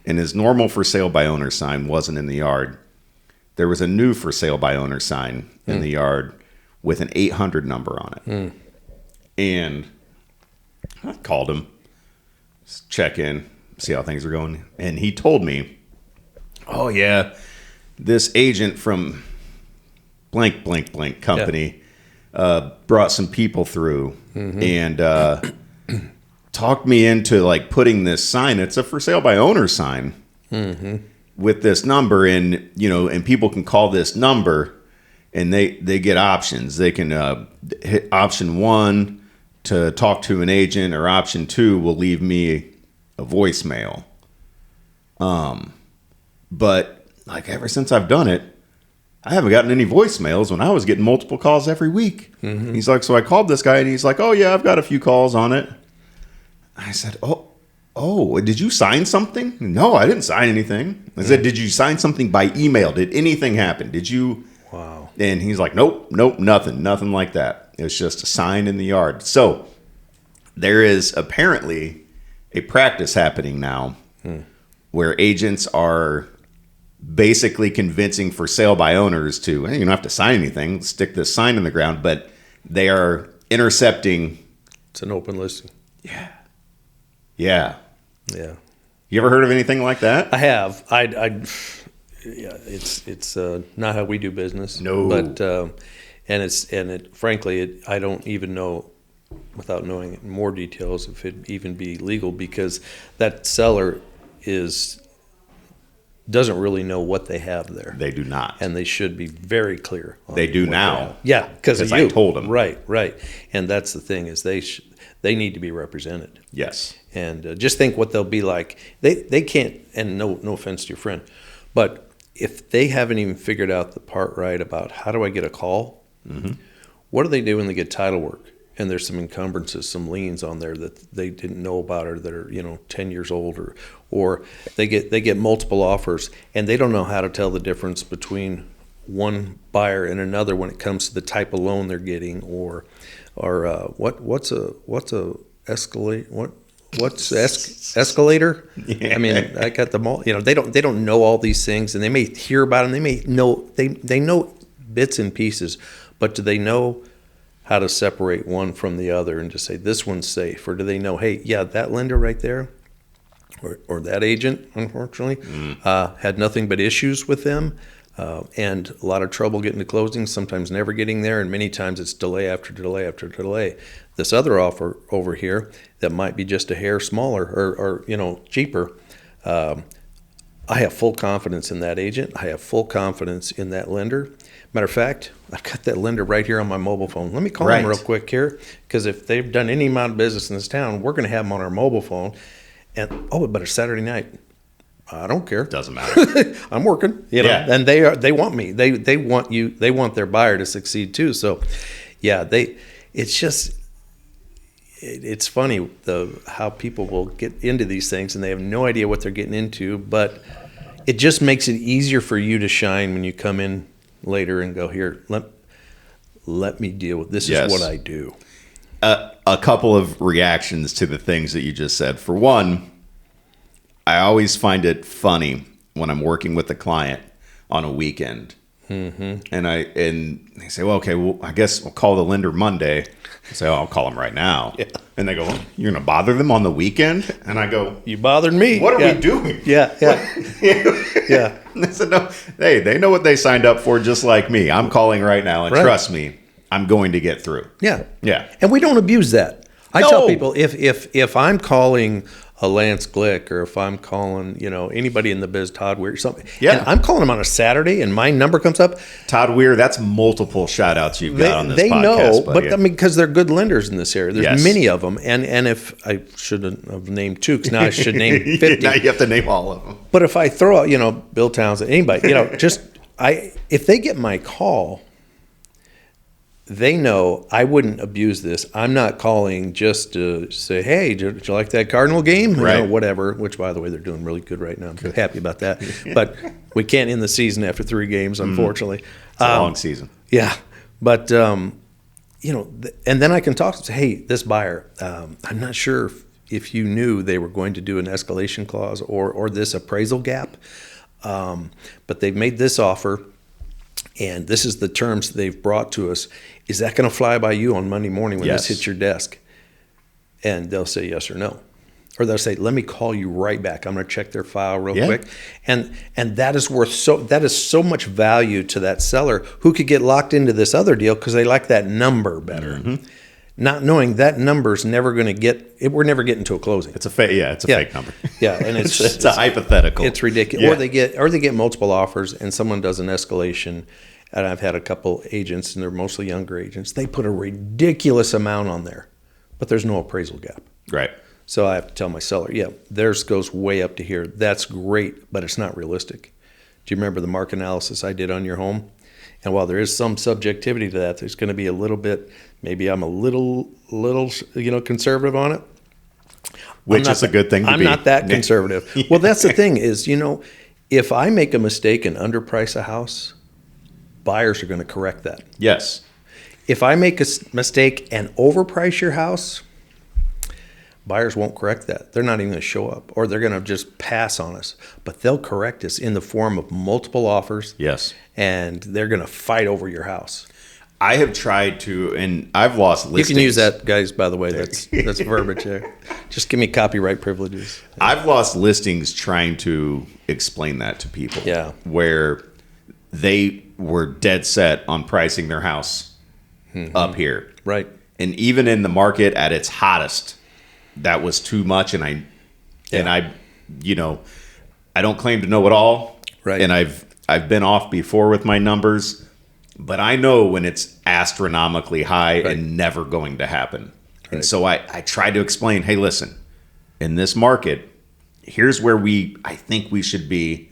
Speaker 2: and his normal for sale by owner sign wasn't in the yard. There was a new for sale by owner sign in the yard with an 800 number on it. And I called him. check in, see how things are going. And he told me, oh, yeah, this agent from blank, blank, blank company brought some people through and talked me into like putting this sign. It's a for sale by owner sign with this number. And, you know, and people can call this number and they get options. They can hit option 1 to talk to an agent, or option 2 will leave me a voicemail. But like ever since I've done it, I haven't gotten any voicemails when I was getting multiple calls every week. He's like, so I called this guy and he's like, oh yeah, I've got a few calls on it. I said, oh, did you sign something? No, I didn't sign anything. I said, did you sign something by email? Did anything happen? Did you?
Speaker 1: Wow. And
Speaker 2: he's like, nope, nothing like that. It was just a sign in the yard. So there is apparently a practice happening now where agents are basically convincing for sale by owners to, hey, you don't have to sign anything, stick this sign in the ground, but they are intercepting.
Speaker 1: It's an open listing.
Speaker 2: Yeah.
Speaker 1: You
Speaker 2: ever heard of anything like that?
Speaker 1: I have. It's not how we do business.
Speaker 2: No.
Speaker 1: But frankly, I don't even know, without knowing more details, if it'd even be legal, because that seller doesn't really know what they have there.
Speaker 2: They do not.
Speaker 1: And they should be very clear.
Speaker 2: They do now.
Speaker 1: Yeah, because of you.
Speaker 2: I told them.
Speaker 1: Right. And that's the thing, is they need to be represented.
Speaker 2: Yes.
Speaker 1: And just think what they'll be like. They can't, and no offense to your friend, but if they haven't even figured out the part right about how do I get a call, what do they do when they get title work? And there's some encumbrances, some liens on there that they didn't know about, or that are 10 years old, or they get multiple offers and they don't know how to tell the difference between one buyer and another when it comes to the type of loan they're getting, or what's escalator?
Speaker 2: Yeah.
Speaker 1: I mean, I got them all. They don't know all these things, and they may hear about them. They may know they know bits and pieces, but do they know how to separate one from the other and just say this one's safe? Or do they know, hey, yeah, that lender right there, or that agent, unfortunately, had nothing but issues with them, and a lot of trouble getting to closing, sometimes never getting there, and many times it's delay after delay after delay. This other offer over here that might be just a hair smaller or cheaper, I have full confidence in that agent. I have full confidence in that lender. Matter of fact, I've got that lender right here on my mobile phone. Let me call them real quick here, because if they've done any amount of business in this town, we're going to have them on our mobile phone. And but it's Saturday night. I don't care.
Speaker 2: Doesn't matter.
Speaker 1: I'm working. And they want me. They want you. They want their buyer to succeed too. So, yeah, it's funny how people will get into these things and they have no idea what they're getting into, but it just makes it easier for you to shine when you come in later and go, here, let me deal with this. Is what I do.
Speaker 2: A couple of reactions to the things that you just said. For one, I always find it funny when I'm working with a client on a weekend. And they say, well, okay, well, I guess we'll call the lender Monday. I say, oh, I'll call them right now. Yeah. And they go, well, you're going to bother them on the weekend? And I go,
Speaker 1: you bothered me.
Speaker 2: What are we doing?
Speaker 1: Yeah.
Speaker 2: And they said, no, hey, they know what they signed up for, just like me. I'm calling right now, and trust me, I'm going to get through.
Speaker 1: Yeah.
Speaker 2: Yeah.
Speaker 1: And we don't abuse that. I tell people, if I'm calling a Lance Glick, or if I'm calling, anybody in the biz, Todd Weir, something. Yeah. And I'm calling them on a Saturday and my number comes up.
Speaker 2: Todd Weir, that's multiple shout outs you've got on this
Speaker 1: podcast. They know,
Speaker 2: buddy.
Speaker 1: but because they're good lenders in this area. There's many of them. And if I shouldn't have named 2, because now I should name 50.
Speaker 2: Now you have to name all of them.
Speaker 1: But if I throw out, Bill Townsend, anybody, if they get my call, they know I wouldn't abuse this. I'm not calling just to say, hey, did you like that Cardinal game? Whatever, which, by the way, they're doing really good right now. I'm happy about that. But we can't end the season after 3 games, unfortunately.
Speaker 2: It's a long season.
Speaker 1: Yeah. But, and then I can talk to them, say, hey, this buyer, I'm not sure if you knew they were going to do an escalation clause or this appraisal gap, but they've made this offer. And this is the terms they've brought to us. Is that going to fly by you on Monday morning when this hits your desk? And they'll say yes or no. Or they'll say, "Let me call you right back. I'm going to check their file real
Speaker 2: Yeah.
Speaker 1: quick," and that is so much value to that seller who could get locked into this other deal because they like that number better, not knowing that number's never going to get. We're never getting to a closing.
Speaker 2: It's a fake. Yeah, it's a fake number.
Speaker 1: Yeah, and
Speaker 2: It's a hypothetical.
Speaker 1: It's ridiculous.
Speaker 2: Yeah.
Speaker 1: Or they get multiple offers, and someone does an escalation. And I've had a couple agents, and they're mostly younger agents. They put a ridiculous amount on there, but there's no appraisal gap.
Speaker 2: Right.
Speaker 1: So I have to tell my seller, yeah, theirs goes way up to here. That's great, but it's not realistic. Do you remember the market analysis I did on your home? And while there is some subjectivity to that, there's going to be a little bit, maybe I'm a little, conservative on it.
Speaker 2: Which is a good thing to be.
Speaker 1: I'm not that conservative. Well, that's the thing is, if I make a mistake and underprice a house, buyers are going to correct that.
Speaker 2: Yes.
Speaker 1: If I make a mistake and overprice your house, buyers won't correct that. They're not even going to show up, or they're going to just pass on us. But they'll correct us in the form of multiple offers.
Speaker 2: Yes.
Speaker 1: And they're going to fight over your house.
Speaker 2: I have tried to, and I've lost listings.
Speaker 1: You can use that, guys, by the way. That's verbiage there. Just give me copyright privileges.
Speaker 2: I've lost listings trying to explain that to people.
Speaker 1: Yeah.
Speaker 2: Where they were dead set on pricing their house up here.
Speaker 1: Right.
Speaker 2: And even in the market at its hottest, that was too much. And I don't claim to know it all.
Speaker 1: Right.
Speaker 2: And I've been off before with my numbers, but I know when it's astronomically high and never going to happen. Right. And so I tried to explain, hey, listen, in this market, here's where I think we should be.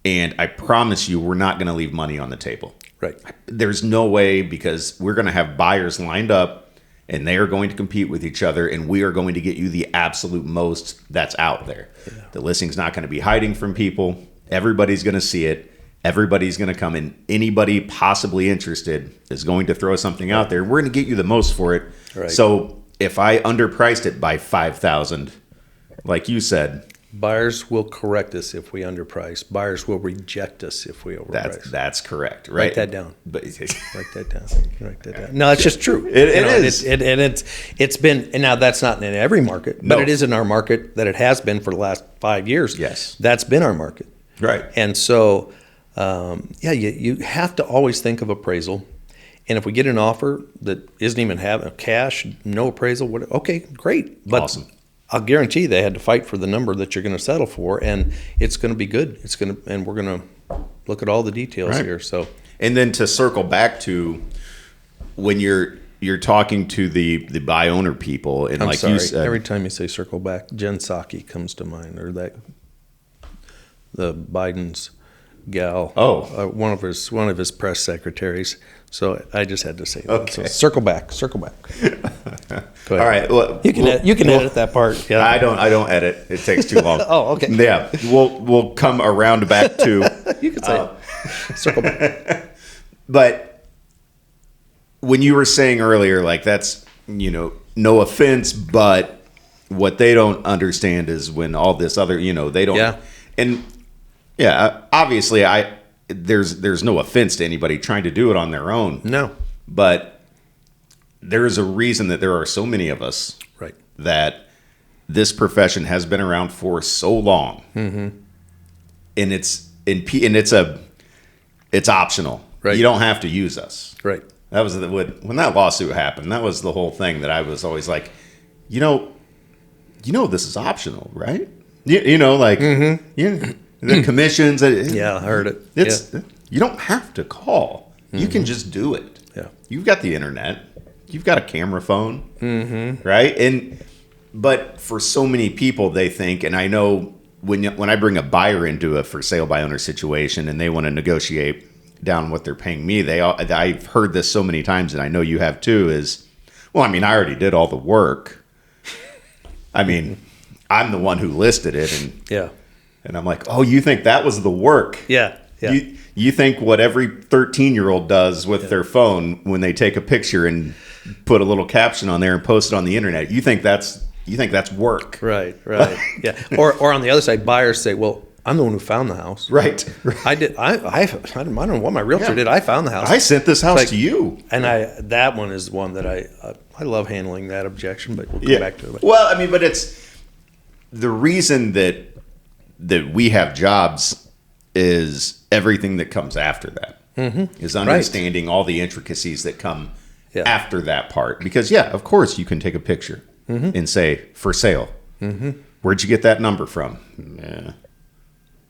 Speaker 2: And I promise you, we're not going to leave money on the table.
Speaker 1: Right.
Speaker 2: There's no way, because we're going to have buyers lined up and they are going to compete with each other, and we are going to get you the absolute most that's out there. Yeah. The listing's not going to be hiding from people. Everybody's going to see it. Everybody's going to come in. Anybody possibly interested is going to throw something out there. We're going to get you the most for it.
Speaker 1: Right.
Speaker 2: So if I underpriced it by $5,000, like you said,
Speaker 1: buyers will correct us if we underprice. Buyers will reject us if we overprice.
Speaker 2: That's correct, right?
Speaker 1: Write that down.
Speaker 2: But
Speaker 1: Write that down. Write that down. No, it's just true.
Speaker 2: It is.
Speaker 1: It's been, and now that's not in every market, but it is in our market that it has been for the last 5 years.
Speaker 2: Yes.
Speaker 1: That's been our market.
Speaker 2: Right.
Speaker 1: And so, you have to always think of appraisal. And if we get an offer that isn't even having cash, no appraisal, okay, great. But
Speaker 2: awesome.
Speaker 1: I'll guarantee they had to fight for the number that you're going to settle for, and it's going to be good. And we're going to look at all the details here. So,
Speaker 2: and then to circle back to when you're talking to the buy owner people, and
Speaker 1: I'm
Speaker 2: like
Speaker 1: sorry,
Speaker 2: you said,
Speaker 1: every time you say circle back, Jen Psaki comes to mind, or the Biden's gal.
Speaker 2: Oh,
Speaker 1: one of his press secretaries. So I just had to say that.
Speaker 2: Okay.
Speaker 1: So circle back.
Speaker 2: All right. Well,
Speaker 1: you can edit that part. Yeah.
Speaker 2: I don't edit. It takes too long.
Speaker 1: Oh, okay.
Speaker 2: Yeah. We'll come around back to
Speaker 1: you can say it. Circle back.
Speaker 2: But when you were saying earlier, like that's, no offense, but what they don't understand is when all this other, they don't.
Speaker 1: Yeah.
Speaker 2: And yeah, obviously there's no offense to anybody trying to do it on their own.
Speaker 1: No.
Speaker 2: But there is a reason that there are so many of us,
Speaker 1: right,
Speaker 2: that this profession has been around for so long, and it's optional.
Speaker 1: Right.
Speaker 2: You don't have to use us.
Speaker 1: Right.
Speaker 2: That was when that lawsuit happened. That was the whole thing that I was always like, this is optional, right? The commissions.
Speaker 1: Yeah, I heard it.
Speaker 2: You don't have to call. You can just do it.
Speaker 1: Yeah.
Speaker 2: You've got the internet. You've got a camera phone, right? But for so many people, they think, and I know when I bring a buyer into a for sale by owner situation and they want to negotiate down what they're paying me, I've heard this so many times, and I know you have too, is, well, I already did all the work. I'm the one who listed it, and I'm like, oh, you think that was the work?
Speaker 1: Yeah.
Speaker 2: You think what every 13-year-old does with their phone when they take a picture and put a little caption on there and post it on the internet, you think that's work.
Speaker 1: Right. Yeah. Or on the other side, buyers say, well, I'm the one who found the house.
Speaker 2: Right.
Speaker 1: I did. I don't know what my realtor did. I found the house.
Speaker 2: I sent this house to you.
Speaker 1: And that one is one that I love handling that objection, but we'll come back to it.
Speaker 2: Well, but the reason that we have jobs is everything that comes after that. Is understanding all the intricacies that come after that part. Because, of course, you can take a picture and say, for sale. Where'd you get that number from? Yeah.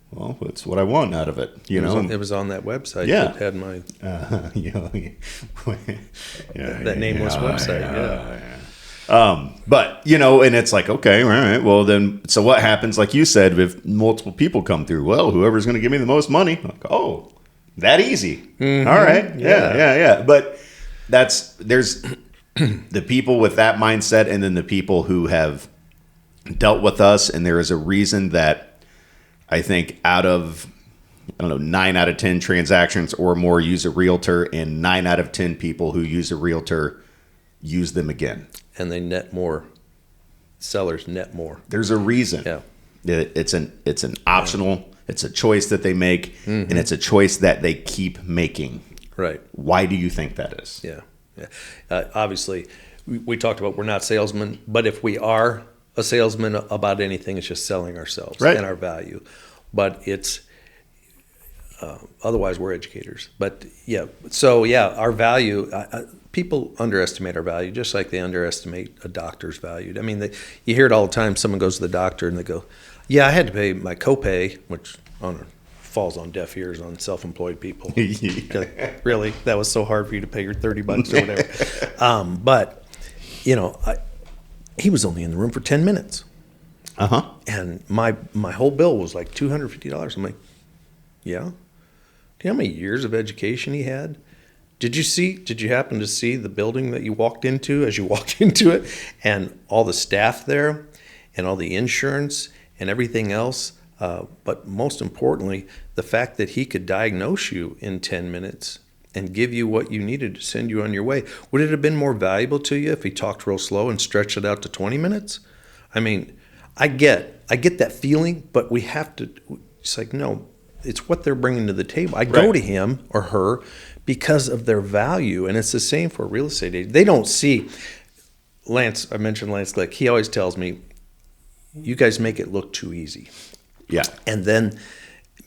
Speaker 2: Well, that's what I want out of it.
Speaker 1: It was on that website that had my that nameless website.
Speaker 2: But, and it's like, okay, all right, well then, so what happens, like you said, if multiple people come through? Well, whoever's going to give me the most money, like, oh, that easy. All right. Yeah. But there's the people with that mindset, and then the people who have dealt with us. And there is a reason that I think out of, 9 out of 10 transactions or more use a realtor, and 9 out of 10 people who use a realtor use them again.
Speaker 1: And they net more. Sellers net more.
Speaker 2: There's a reason.
Speaker 1: Yeah.
Speaker 2: It's an optional. It's a choice that they make, and it's a choice that they keep making.
Speaker 1: Right.
Speaker 2: Why do you think that is?
Speaker 1: Yeah. Obviously, we talked about we're not salesmen, but if we are a salesman about anything, it's just selling ourselves and our value. But it's otherwise we're educators. But our value. People underestimate our value, just like they underestimate a doctor's value. I mean, you hear it all the time. Someone goes to the doctor and they go, "Yeah, I had to pay my copay," which falls on deaf ears on self-employed people. Like, really, that was so hard for you to pay your $30 or whatever. But he was only in the room for 10 minutes. And my whole bill was like $250. I'm like, yeah. Do you know how many years of education he had? Did you happen to see the building that you walked into as you walked into it, and all the staff there and all the insurance and everything else? But most importantly, the fact that he could diagnose you in 10 minutes and give you what you needed to send you on your way. Would it have been more valuable to you if he talked real slow and stretched it out to 20 minutes? I mean, I get that feeling, but we have to, it's like, no, it's what they're bringing to the table. I go to him or her because of their value, and it's the same for a real estate agent. They don't see, Lance, I mentioned Lance Glick, he always tells me, you guys make it look too easy.
Speaker 2: Yeah.
Speaker 1: And then,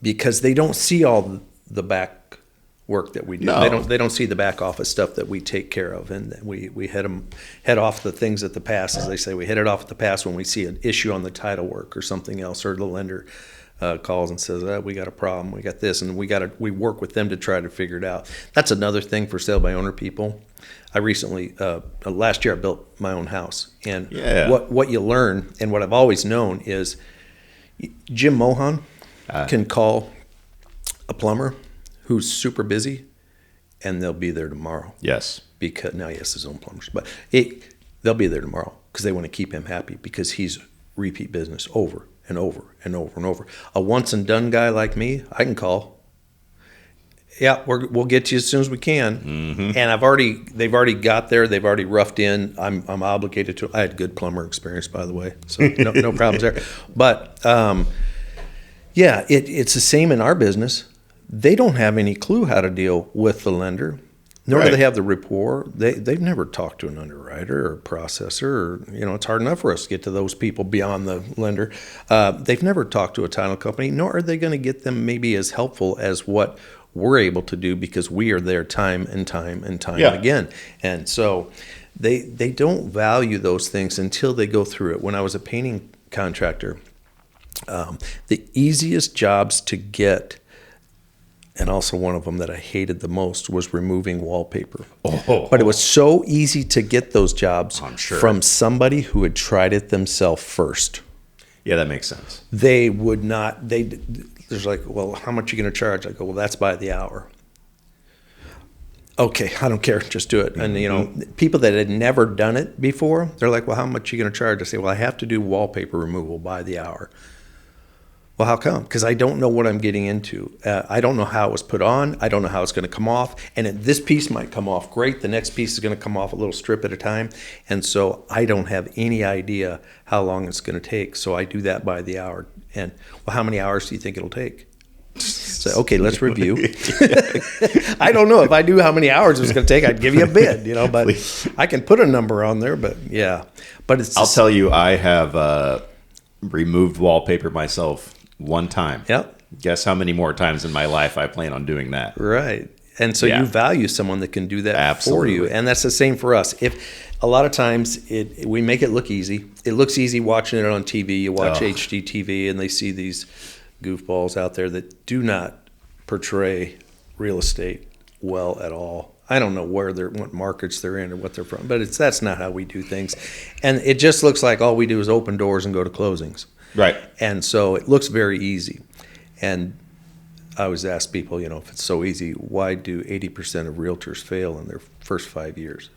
Speaker 1: because they don't see all the back work that we do. No. They don't see the back office stuff that we take care of, and we head off the things at the pass, as they say. We head it off at the pass when we see an issue on the title work or something else, or the lender calls and says, we got a problem, we got this, and we work with them to try to figure it out. That's another thing for sale by owner people. I recently, last year, I built my own house, and what you learn, and what I've always known is, Jim Mohan can call a plumber who's super busy, and they'll be there tomorrow.
Speaker 2: Yes.
Speaker 1: Because now he has his own plumbers, but they'll be there tomorrow because they want to keep him happy, because he's repeat business over and over and over and over. A once and done guy like me, I can call. Yeah, we'll get to you as soon as we can. Mm-hmm. And they've already got there. They've already roughed in. I'm obligated to. I had good plumber experience, by the way, so no problems there. But it's the same in our business. They don't have any clue how to deal with the lender, nor do they have the rapport. They've never talked to an underwriter or processor, or it's hard enough for us to get to those people beyond the lender. They've never talked to a title company, nor are they going to get them maybe as helpful as what we're able to do, because we are there time and time again. And so they don't value those things until they go through it. When I was a painting contractor, the easiest jobs to get, and also one of them that I hated the most, was removing wallpaper. But it was so easy to get those jobs from somebody who had tried it themselves first.
Speaker 2: Yeah, that makes sense.
Speaker 1: They would not, there's like, well, how much are you going to charge? I go, well, that's by the hour. Okay, I don't care, just do it. And people that had never done it before, they're like, well, how much are you going to charge? I say, well, I have to do wallpaper removal by the hour. Well, how come? Because I don't know what I'm getting into. I don't know how it was put on. I don't know how it's going to come off. And this piece might come off great. The next piece is going to come off a little strip at a time. And so I don't have any idea how long it's going to take. So I do that by the hour. And, well, how many hours do you think it'll take? So, okay, let's review. I don't know. If I knew how many hours it was going to take, I'd give you a bid, but I can put a number on there. But, yeah. But I'll
Speaker 2: tell you, I have removed wallpaper myself one time.
Speaker 1: Yep.
Speaker 2: Guess how many more times in my life I plan on doing that?
Speaker 1: Right. And so you value someone that can do that
Speaker 2: Absolutely.
Speaker 1: for you. And that's the same for us. If a lot of times we make it look easy. It looks easy watching it on TV. You watch HGTV and they see these goofballs out there that do not portray real estate well at all. I don't know what markets they're in or what they're from, but that's not how we do things. And it just looks like all we do is open doors and go to closings.
Speaker 2: Right.
Speaker 1: And so it looks very easy. And I always ask people, if it's so easy, why do 80% of realtors fail in their first 5 years?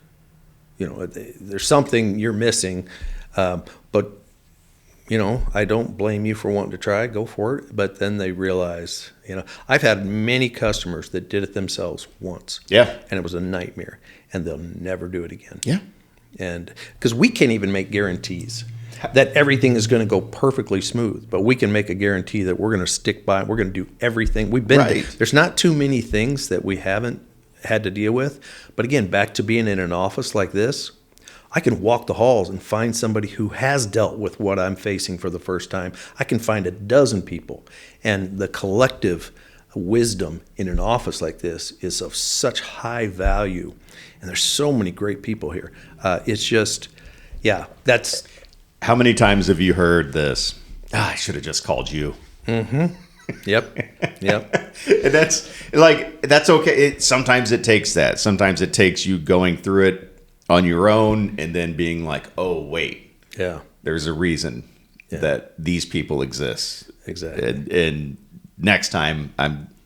Speaker 1: There's something you're missing, but I don't blame you for wanting to try. Go for it. But then they realize, I've had many customers that did it themselves once.
Speaker 2: Yeah.
Speaker 1: And it was a nightmare, and they'll never do it again.
Speaker 2: Yeah.
Speaker 1: And because we can't even make guarantees that everything is going to go perfectly smooth, but we can make a guarantee that we're going to stick by. We're going to do everything. We've been there's not too many things that we haven't had to deal with. But again, back to being in an office like this, I can walk the halls and find somebody who has dealt with what I'm facing for the first time. I can find a dozen people, and the collective wisdom in an office like this is of such high value. And there's so many great people here. It's just, that's.
Speaker 2: How many times have you heard this? I should have just called you.
Speaker 1: Mm-hmm. Yep.
Speaker 2: And that's okay. Sometimes it takes that. Sometimes it takes you going through it on your own and then being like, oh, wait.
Speaker 1: Yeah.
Speaker 2: There's a reason that these people exist.
Speaker 1: Exactly.
Speaker 2: And next time,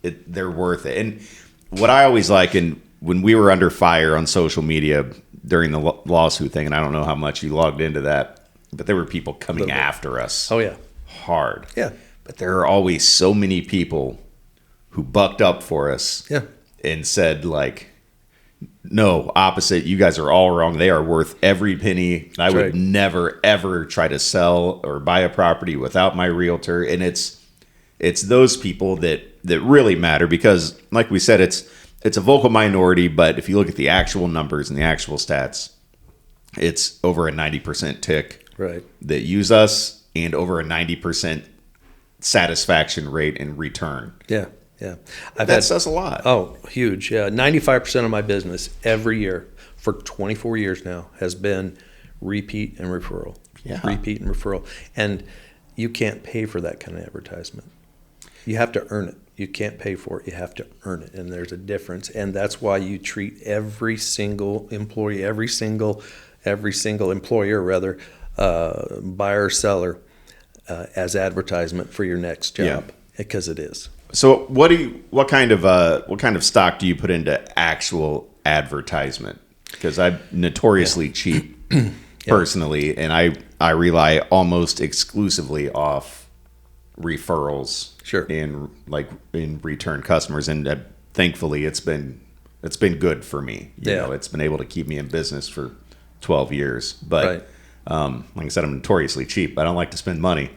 Speaker 2: they're worth it. And what I always like, and when we were under fire on social media during the lawsuit thing, and I don't know how much you logged into that, but there were people coming after us.
Speaker 1: Oh, yeah.
Speaker 2: Hard.
Speaker 1: Yeah.
Speaker 2: But there are always so many people who bucked up for us and said, no, opposite. You guys are all wrong. They are worth every penny. I would never, ever try to sell or buy a property without my realtor. And it's those people that really matter because, like we said, it's a vocal minority. But if you look at the actual numbers and the actual stats, it's over a 90% tick that use us and over a 90% satisfaction rate in return.
Speaker 1: Yeah.
Speaker 2: That says a lot.
Speaker 1: Oh, huge. Yeah. 95% of my business every year for 24 years now has been repeat and referral.
Speaker 2: Yeah.
Speaker 1: Repeat and referral. And you can't pay for that kind of advertisement. You have to earn it. You can't pay for it. You have to earn it. And there's a difference. And that's why you treat every single employee, every single employer, rather, buyer or seller, as advertisement for your next job, because it is.
Speaker 2: So what kind of stock do you put into actual advertisement? Because I'm notoriously cheap personally, and I rely almost exclusively off referrals.
Speaker 1: Sure.
Speaker 2: in return customers, and thankfully it's been good for me. You know, it's been able to keep me in business for 12 years. But like I said, I'm notoriously cheap. I don't like to spend money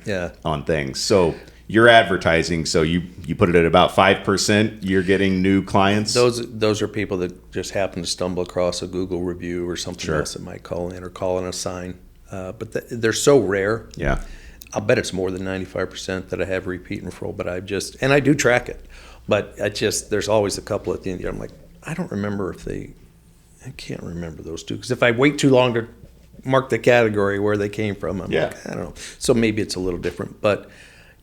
Speaker 2: on things. So you're advertising, so you put it at about 5%. You're getting new clients.
Speaker 1: Those are people that just happen to stumble across a Google review or something else that might call in or call in a sign. But they're so rare.
Speaker 2: Yeah.
Speaker 1: I'll bet it's more than 95% that I have repeat and referral, but I do track it. But there's always a couple at the end of the year. I'm like, I can't remember those two. Because if I wait too long to mark the category where they came from, I'm like, I don't know. So maybe it's a little different. But,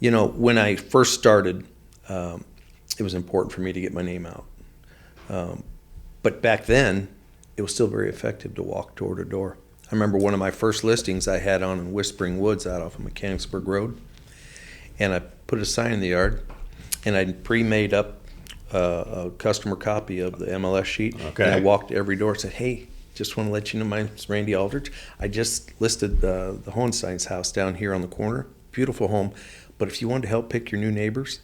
Speaker 1: when I first started, it was important for me to get my name out. But back then, it was still very effective to walk door to door. I remember one of my first listings I had on in Whispering Woods out off of Mechanicsburg Road. And I put a sign in the yard, and I pre-made up a customer copy of the MLS sheet.
Speaker 2: Okay.
Speaker 1: And I walked every door and said, hey, just want to let you know my name's Randy Aldrich. I just listed the Hohenstein's house down here on the corner. Beautiful home. But if you want to help pick your new neighbors,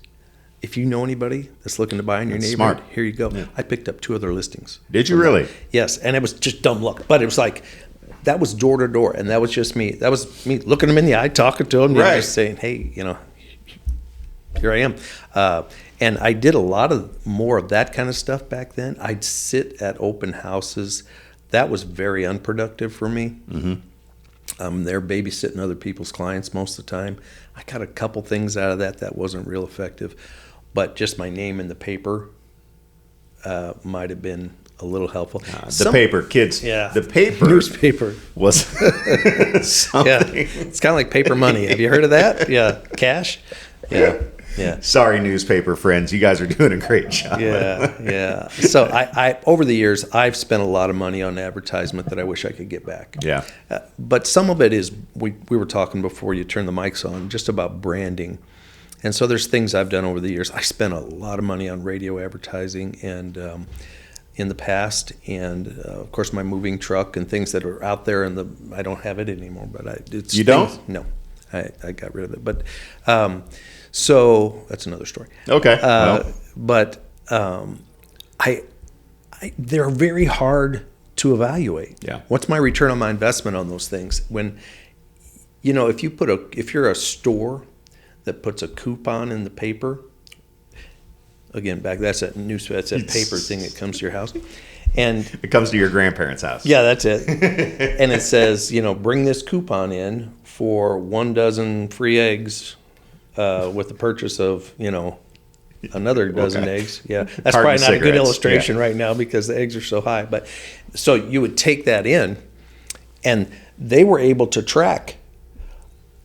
Speaker 1: if you know anybody that's looking to buy in your neighborhood, here you go. Yeah. I picked up 2 other listings.
Speaker 2: Did you really?
Speaker 1: Yes, and it was just dumb luck. But it was like, that was door to door, and that was just me. That was me looking them in the eye, talking to them, and just saying, hey, here I am. And I did a lot more of that kind of stuff back then. I'd sit at open houses. That was very unproductive for me. Mm-hmm. I'm there babysitting other people's clients most of the time. I got a couple things out of that wasn't real effective, but just my name in the paper might have been a little helpful.
Speaker 2: The paper, kids.
Speaker 1: Yeah.
Speaker 2: The paper.
Speaker 1: Newspaper.
Speaker 2: Was something.
Speaker 1: Yeah. It's kind of like paper money. Have you heard of that? Yeah. Cash. Yeah. Yeah.
Speaker 2: Sorry, newspaper friends. You guys are doing a great job.
Speaker 1: Yeah. So I over the years, I've spent a lot of money on advertisement that I wish I could get back.
Speaker 2: Yeah.
Speaker 1: But some of it is, we were talking before you turned the mics on, just about branding. And so there's things I've done over the years. I spent a lot of money on radio advertising and in the past, and of course my moving truck and things that are out there. And I don't have it anymore. But it's
Speaker 2: you
Speaker 1: things,
Speaker 2: don't?
Speaker 1: No, I got rid of it. But so that's another story.
Speaker 2: Okay.
Speaker 1: But they're very hard to evaluate.
Speaker 2: Yeah.
Speaker 1: What's my return on my investment on those things? When, if you're a store that puts a coupon in the paper, again, that's a paper thing that comes to your house. And
Speaker 2: it comes to your grandparents' house.
Speaker 1: Yeah, that's it. And it says, bring this coupon in for 1 dozen free eggs with the purchase of, another dozen eggs. Yeah, that's
Speaker 2: Carton
Speaker 1: probably not a good
Speaker 2: cigarettes.
Speaker 1: illustration right now because the eggs are so high. But so you would take that in, and they were able to track.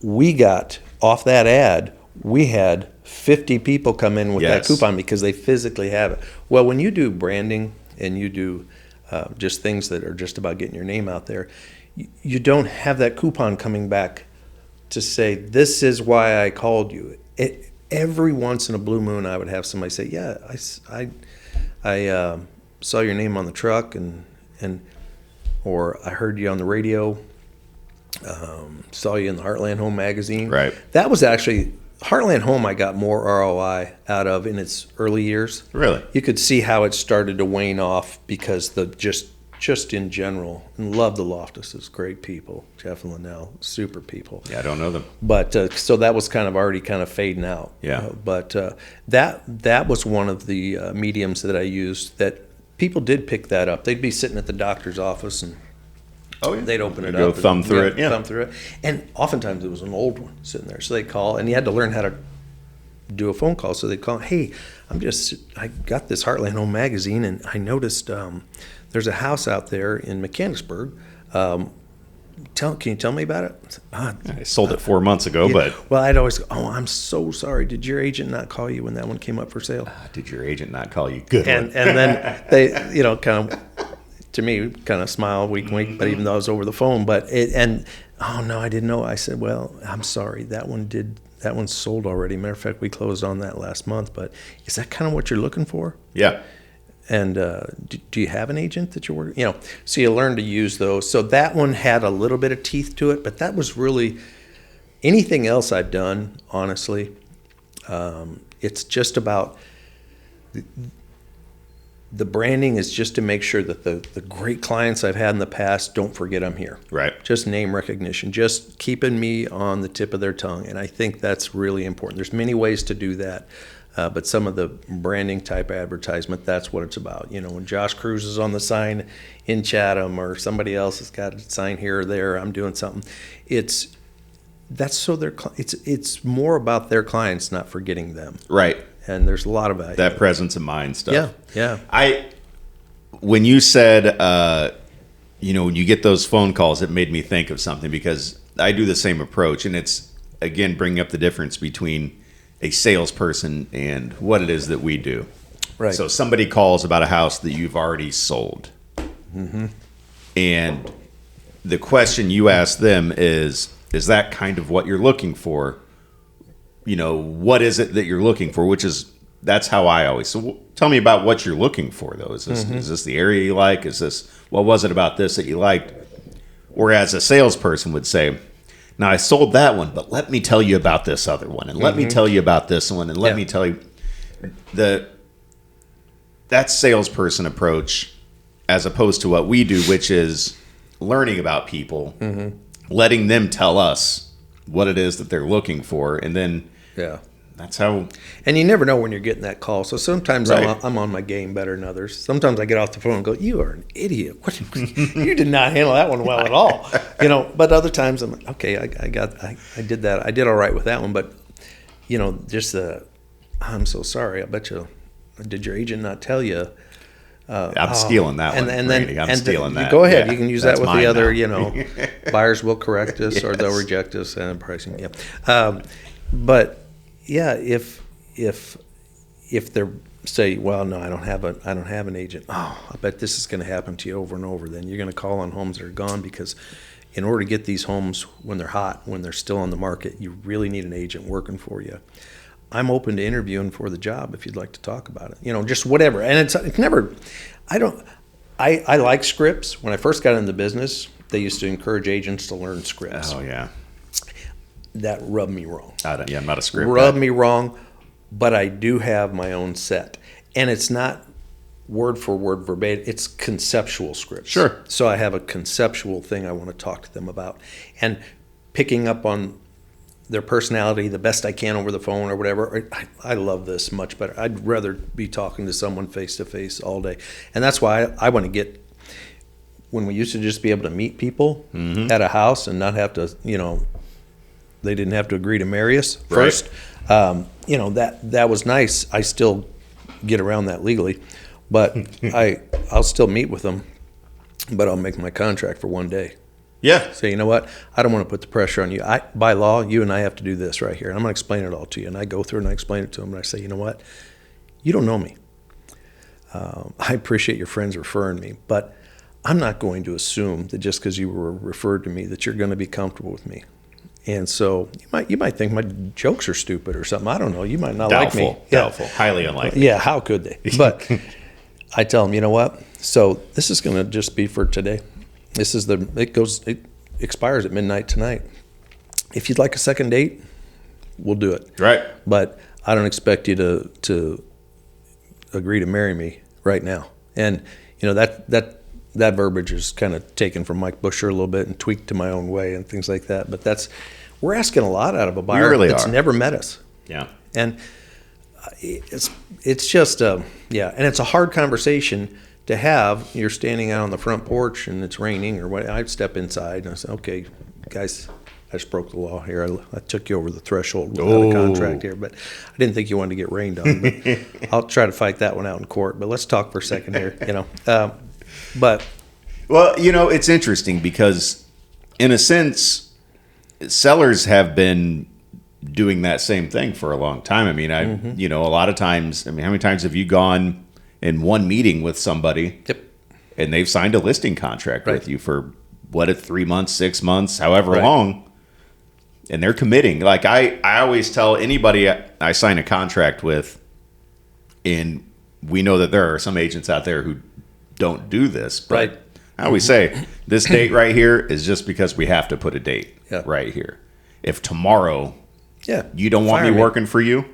Speaker 1: We got off that ad, we had 50 people come in with that coupon because they physically have it. Well, when you do branding and you do just things that are just about getting your name out there, you don't have that coupon coming back to say, this is why I called you. Every once in a blue moon, I would have somebody say, yeah, I saw your name on the truck, or I heard you on the radio, saw you in the Heartland Home magazine.
Speaker 2: Right.
Speaker 1: That was actually, Heartland Home I got more ROI out of in its early years.
Speaker 2: Really?
Speaker 1: You could see how it started to wane off because just in general, and love the Loftuses, great people. Jeff and Linnell, super people.
Speaker 2: Yeah, I don't know them.
Speaker 1: But so that was already fading out.
Speaker 2: Yeah.
Speaker 1: But that was one of the mediums that I used that people did pick that up. They'd be sitting at the doctor's office and they'd open it
Speaker 2: go
Speaker 1: up.
Speaker 2: Thumb through it. Yeah.
Speaker 1: Thumb through it. And oftentimes it was an old one sitting there. So they'd call, and you had to learn how to do a phone call. So they'd call, hey, I got this Heartland Home magazine, and I noticed there's a house out there in Mechanicsburg. Can you tell me about it?
Speaker 2: I sold it 4 months ago, but...
Speaker 1: Well, I'd always go, I'm so sorry. Did your agent not call you when that one came up for sale?
Speaker 2: Did your agent not call you? Good
Speaker 1: and
Speaker 2: one.
Speaker 1: And then they, to me, smile, wink, but even though I was over the phone. Oh, no, I didn't know. I said, well, I'm sorry. That one's sold already. Matter of fact, we closed on that last month. But is that kind of what you're looking for?
Speaker 2: Yeah.
Speaker 1: And do you have an agent that you're working? So you learn to use those. So that one had a little bit of teeth to it, but that was really anything else I've done. Honestly, it's just about the branding is just to make sure that the great clients I've had in the past don't forget I'm here.
Speaker 2: Right.
Speaker 1: Just name recognition, just keeping me on the tip of their tongue, and I think that's really important. There's many ways to do that. But some of the branding type advertisement, that's what it's about. When Josh Cruz is on the sign in Chatham, or somebody else has got a sign here or there, I'm doing something. It's more about their clients, not forgetting them.
Speaker 2: Right.
Speaker 1: And there's a lot of value.
Speaker 2: That presence of mind stuff.
Speaker 1: Yeah.
Speaker 2: When you said, when you get those phone calls, it made me think of something, because I do the same approach, and it's, again, bringing up the difference between a salesperson and what it is that we do.
Speaker 1: Right.
Speaker 2: So somebody calls about a house that you've already sold.
Speaker 1: Mm-hmm.
Speaker 2: And the question you ask them is that kind of what you're looking for? What is it that you're looking for? That's how I always. So tell me about what you're looking for, though. Is this the area you like? What was it about this that you liked? Whereas a salesperson would say, now, I sold that one, but let me tell you about this other one, and let me tell you about this one, and let me tell you that salesperson approach, as opposed to what we do, which is learning about people, letting them tell us what it is that they're looking for, and then That's how.
Speaker 1: And you never know when you're getting that call. So sometimes
Speaker 2: Right.
Speaker 1: I'm on my game better than others. Sometimes I get off the phone and go, "You are an idiot. What, you did not handle that one well at all." But other times I'm like, okay, I did that. I did all right with that one. But just I'm so sorry. I bet you, did your agent not tell you?
Speaker 2: I'm stealing that one, Randy. I'm stealing that.
Speaker 1: Go ahead.
Speaker 2: Yeah,
Speaker 1: You can use
Speaker 2: that's
Speaker 1: that with
Speaker 2: mine
Speaker 1: the other,
Speaker 2: now.
Speaker 1: buyers will correct us or they'll
Speaker 2: Yes.
Speaker 1: reject us and pricing. Yeah. But yeah, if they're say, well, no, I don't have an agent. Oh, I bet this is going to happen to you over and over. Then you're going to call on homes that are gone because in order to get these homes when they're hot, when they're still on the market, you really need an agent working for you. I'm open to interviewing for the job if you'd like to talk about it. Just whatever. And it's never. I like scripts. When I first got into the business, they used to encourage agents to learn scripts.
Speaker 2: Oh yeah.
Speaker 1: That rubbed me wrong.
Speaker 2: I'm not a script.
Speaker 1: Rubbed me wrong, but I do have my own set, and it's not word for word verbatim. It's conceptual scripts.
Speaker 2: Sure.
Speaker 1: So I have a conceptual thing I want to talk to them about, and picking up on their personality the best I can over the phone or whatever. I love this much better. I'd rather be talking to someone face to face all day, and that's why I want to get. When we used to just be able to meet people at a house and not have to, they didn't have to agree to marry us first.
Speaker 2: Right.
Speaker 1: That was nice. I still get around that legally, but I'll still meet with them, but I'll make my contract for one day.
Speaker 2: Yeah.
Speaker 1: Say, you know what? I don't want to put the pressure on you. By law, you and I have to do this right here, and I'm going to explain it all to you. And I go through and I explain it to them, and I say, you know what? You don't know me. I appreciate your friends referring me, but I'm not going to assume that just because you were referred to me that you're going to be comfortable with me. And so you might think my jokes are stupid or something. I don't know. You might not like me.
Speaker 2: Doubtful. Highly unlikely.
Speaker 1: Yeah, how could they? But I tell them, you know what? So this is going to just be for today. It expires at midnight tonight. If you'd like a second date, we'll do it.
Speaker 2: Right.
Speaker 1: But I don't expect you to agree to marry me right now. And that verbiage is kind of taken from Mike Busher a little bit and tweaked to my own way and things like that. But we're asking a lot out of a buyer that's never met us.
Speaker 2: Yeah.
Speaker 1: And it's just and it's a hard conversation to have. You're standing out on the front porch and it's raining or what. I step inside and I say, okay, guys, I just broke the law here. I took you over the threshold without a contract here, but I didn't think you wanted to get rained on. But I'll try to fight that one out in court. But let's talk for a second here, But
Speaker 2: well, it's interesting because in a sense, sellers have been doing that same thing for a long time. I mean, a lot of times, how many times have you gone in one meeting with somebody and they've signed a listing contract with you for 3 months, 6 months, however long, and they're committing. Like I always tell anybody I sign a contract with, and we know that there are some agents out there who don't do this, but I always say this date right here is just because we have to put a date right here. If tomorrow you don't want me working for you,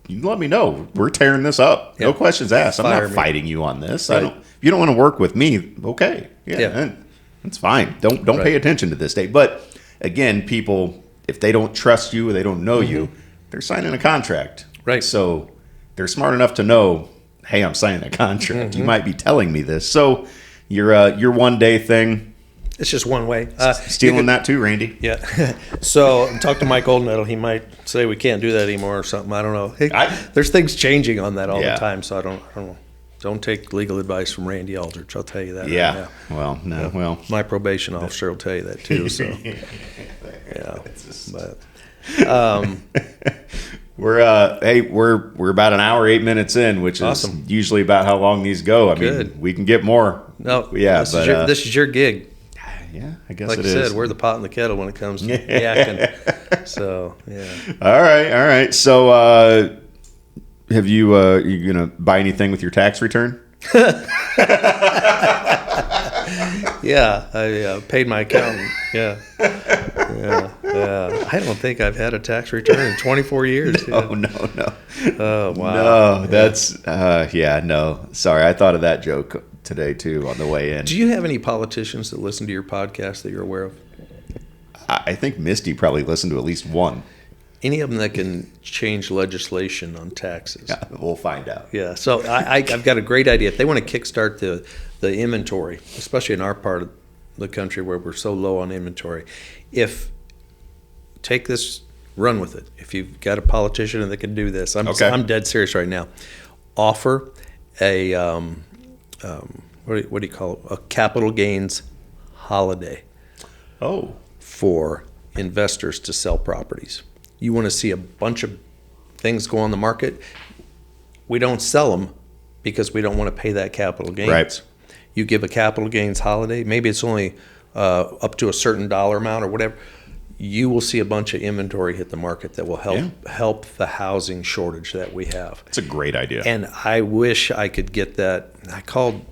Speaker 2: you let me know. We're tearing this up. No questions asked. I'm not fighting you on this. If you don't want to work with me, okay. That's fine. Don't pay attention to this date. But again, people, if they don't trust you or they don't know you, they're signing a contract.
Speaker 1: Right.
Speaker 2: So they're smart enough to know, hey, I'm signing a contract. You might be telling me this. So your one day thing.
Speaker 1: It's just one way.
Speaker 2: Stealing that too, Randy.
Speaker 1: Yeah. So talk to Mike Oldnettle. He might say we can't do that anymore or something. I don't know. There's things changing on that all the time. So I don't know. Don't take legal advice from Randy Aldrich. I'll tell you that.
Speaker 2: Yeah.
Speaker 1: Right now.
Speaker 2: Well, no. Well,
Speaker 1: my probation officer will tell you that too. So
Speaker 2: we're about an hour, 8 minutes in, which is usually about how long these go. I mean, we can get more.
Speaker 1: No, this is your gig.
Speaker 2: Yeah, I guess
Speaker 1: like
Speaker 2: it
Speaker 1: I said,
Speaker 2: is.
Speaker 1: we're the pot and the kettle when it comes to yakking. So
Speaker 2: All right. So have you gonna buy anything with your tax return?
Speaker 1: Yeah, I paid my accountant. Yeah. I don't think I've had a tax return in 24 years.
Speaker 2: No.
Speaker 1: Oh, wow.
Speaker 2: No, that's no. Sorry, I thought of that joke today too on the way in.
Speaker 1: Do you have any politicians that listen to your podcast that you're aware of?
Speaker 2: I think Misty probably listened to at least one.
Speaker 1: any of them that can change legislation on taxes.
Speaker 2: Yeah, we'll find out.
Speaker 1: Yeah, so I've got a great idea. If they want to kickstart the inventory, especially in our part of the country where we're so low on inventory, take this, run with it. If you've got a politician that can do this, I'm dead serious right now. Offer a what do you call it? A capital gains holiday.
Speaker 2: Oh,
Speaker 1: for investors to sell properties. You want to see a bunch of things go on the market. We don't sell them because we don't want to pay that capital gains.
Speaker 2: Right.
Speaker 1: You give a capital gains holiday. Maybe it's only up to a certain dollar amount or whatever. You will see a bunch of inventory hit the market that will help the housing shortage that we have.
Speaker 2: It's a great idea.
Speaker 1: And I wish I could get that. I called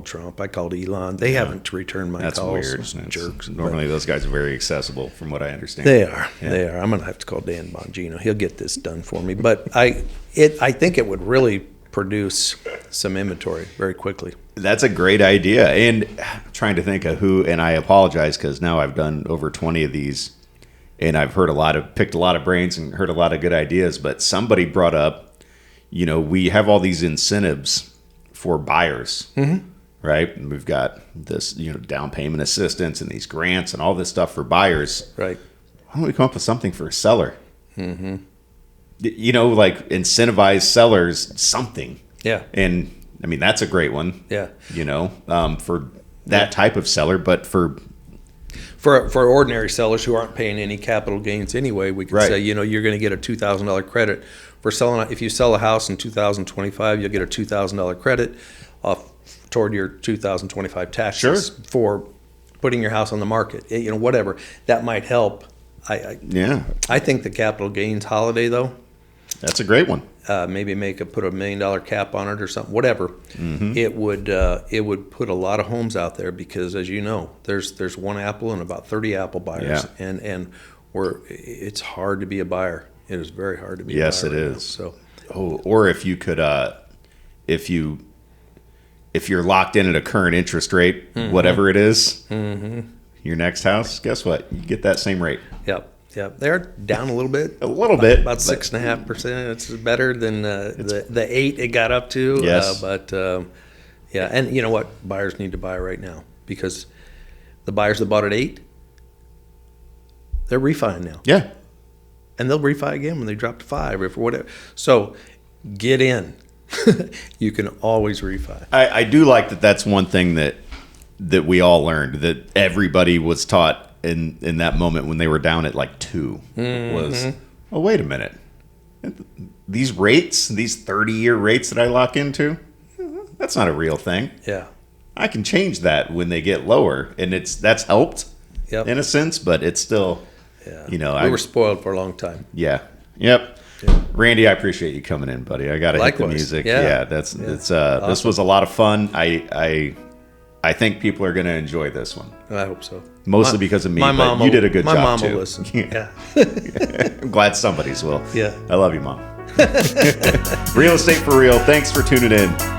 Speaker 1: Trump. I called Elon. They haven't returned my calls.
Speaker 2: That's weird.
Speaker 1: Jerks.
Speaker 2: Normally, those guys are very accessible, from what I understand.
Speaker 1: They are. Yeah. They are. I'm going to have to call Dan Bongino. He'll get this done for me. But I think it would really produce some inventory very quickly.
Speaker 2: That's a great idea. And I'm trying to think of who, and I apologize because now I've done over 20 of these, and I've picked a lot of brains and heard a lot of good ideas. But somebody brought up, we have all these incentives for buyers, right? And we've got this, down payment assistance and these grants and all this stuff for buyers.
Speaker 1: Right.
Speaker 2: Why don't we come up with something for a seller? Mm-hmm. Like incentivize sellers something.
Speaker 1: Yeah.
Speaker 2: And I mean, that's a great one.
Speaker 1: Yeah.
Speaker 2: For that type of seller, but for
Speaker 1: ordinary sellers who aren't paying any capital gains anyway, we could say, you're going to get a $2,000 credit for selling. If you sell a house in 2025, you'll get a $2,000 credit toward your 2025 taxes for putting your house on the market. Whatever that might help. I think the capital gains holiday, though,
Speaker 2: that's a great one.
Speaker 1: Maybe put $1 million cap on it or something. Whatever. Mm-hmm. It would put a lot of homes out there because, as you know, there's one Apple and about 30 Apple buyers, and it's hard to be a buyer. It is very hard to be.
Speaker 2: Yes,
Speaker 1: a buyer.
Speaker 2: It
Speaker 1: right
Speaker 2: is.
Speaker 1: Now, so,
Speaker 2: or if you could, if you're locked in at a current interest rate, whatever it is, your next house, guess what? You get that same rate.
Speaker 1: Yep. Yeah, they're down a little bit. About 6.5%. It's better than the 8 it got up to.
Speaker 2: Yes.
Speaker 1: And you know what? Buyers need to buy right now because the buyers that bought at 8, they're refining now.
Speaker 2: Yeah.
Speaker 1: And they'll refi again when they drop to 5 or whatever. So get in. You can always refi.
Speaker 2: I do like that. That's one thing that we all learned, that everybody was taught in that moment when they were down at like 2 was, oh, wait a minute. These rates, these 30-year rates that I lock into, that's not a real thing.
Speaker 1: Yeah.
Speaker 2: I can change that when they get lower, and that's helped in a sense, but it's still,
Speaker 1: we were spoiled for a long time.
Speaker 2: Yeah. Yep. Yeah. Randy, I appreciate you coming in, buddy. I got to hit the music.
Speaker 1: Awesome.
Speaker 2: This was a lot of fun. I think people are going to enjoy this one.
Speaker 1: I hope so.
Speaker 2: Mostly because of me, but you did a good job, too.
Speaker 1: My mom will listen. Yeah.
Speaker 2: I'm glad somebody's will.
Speaker 1: Yeah.
Speaker 2: I love you, Mom. Real Estate for Real. Thanks for tuning in.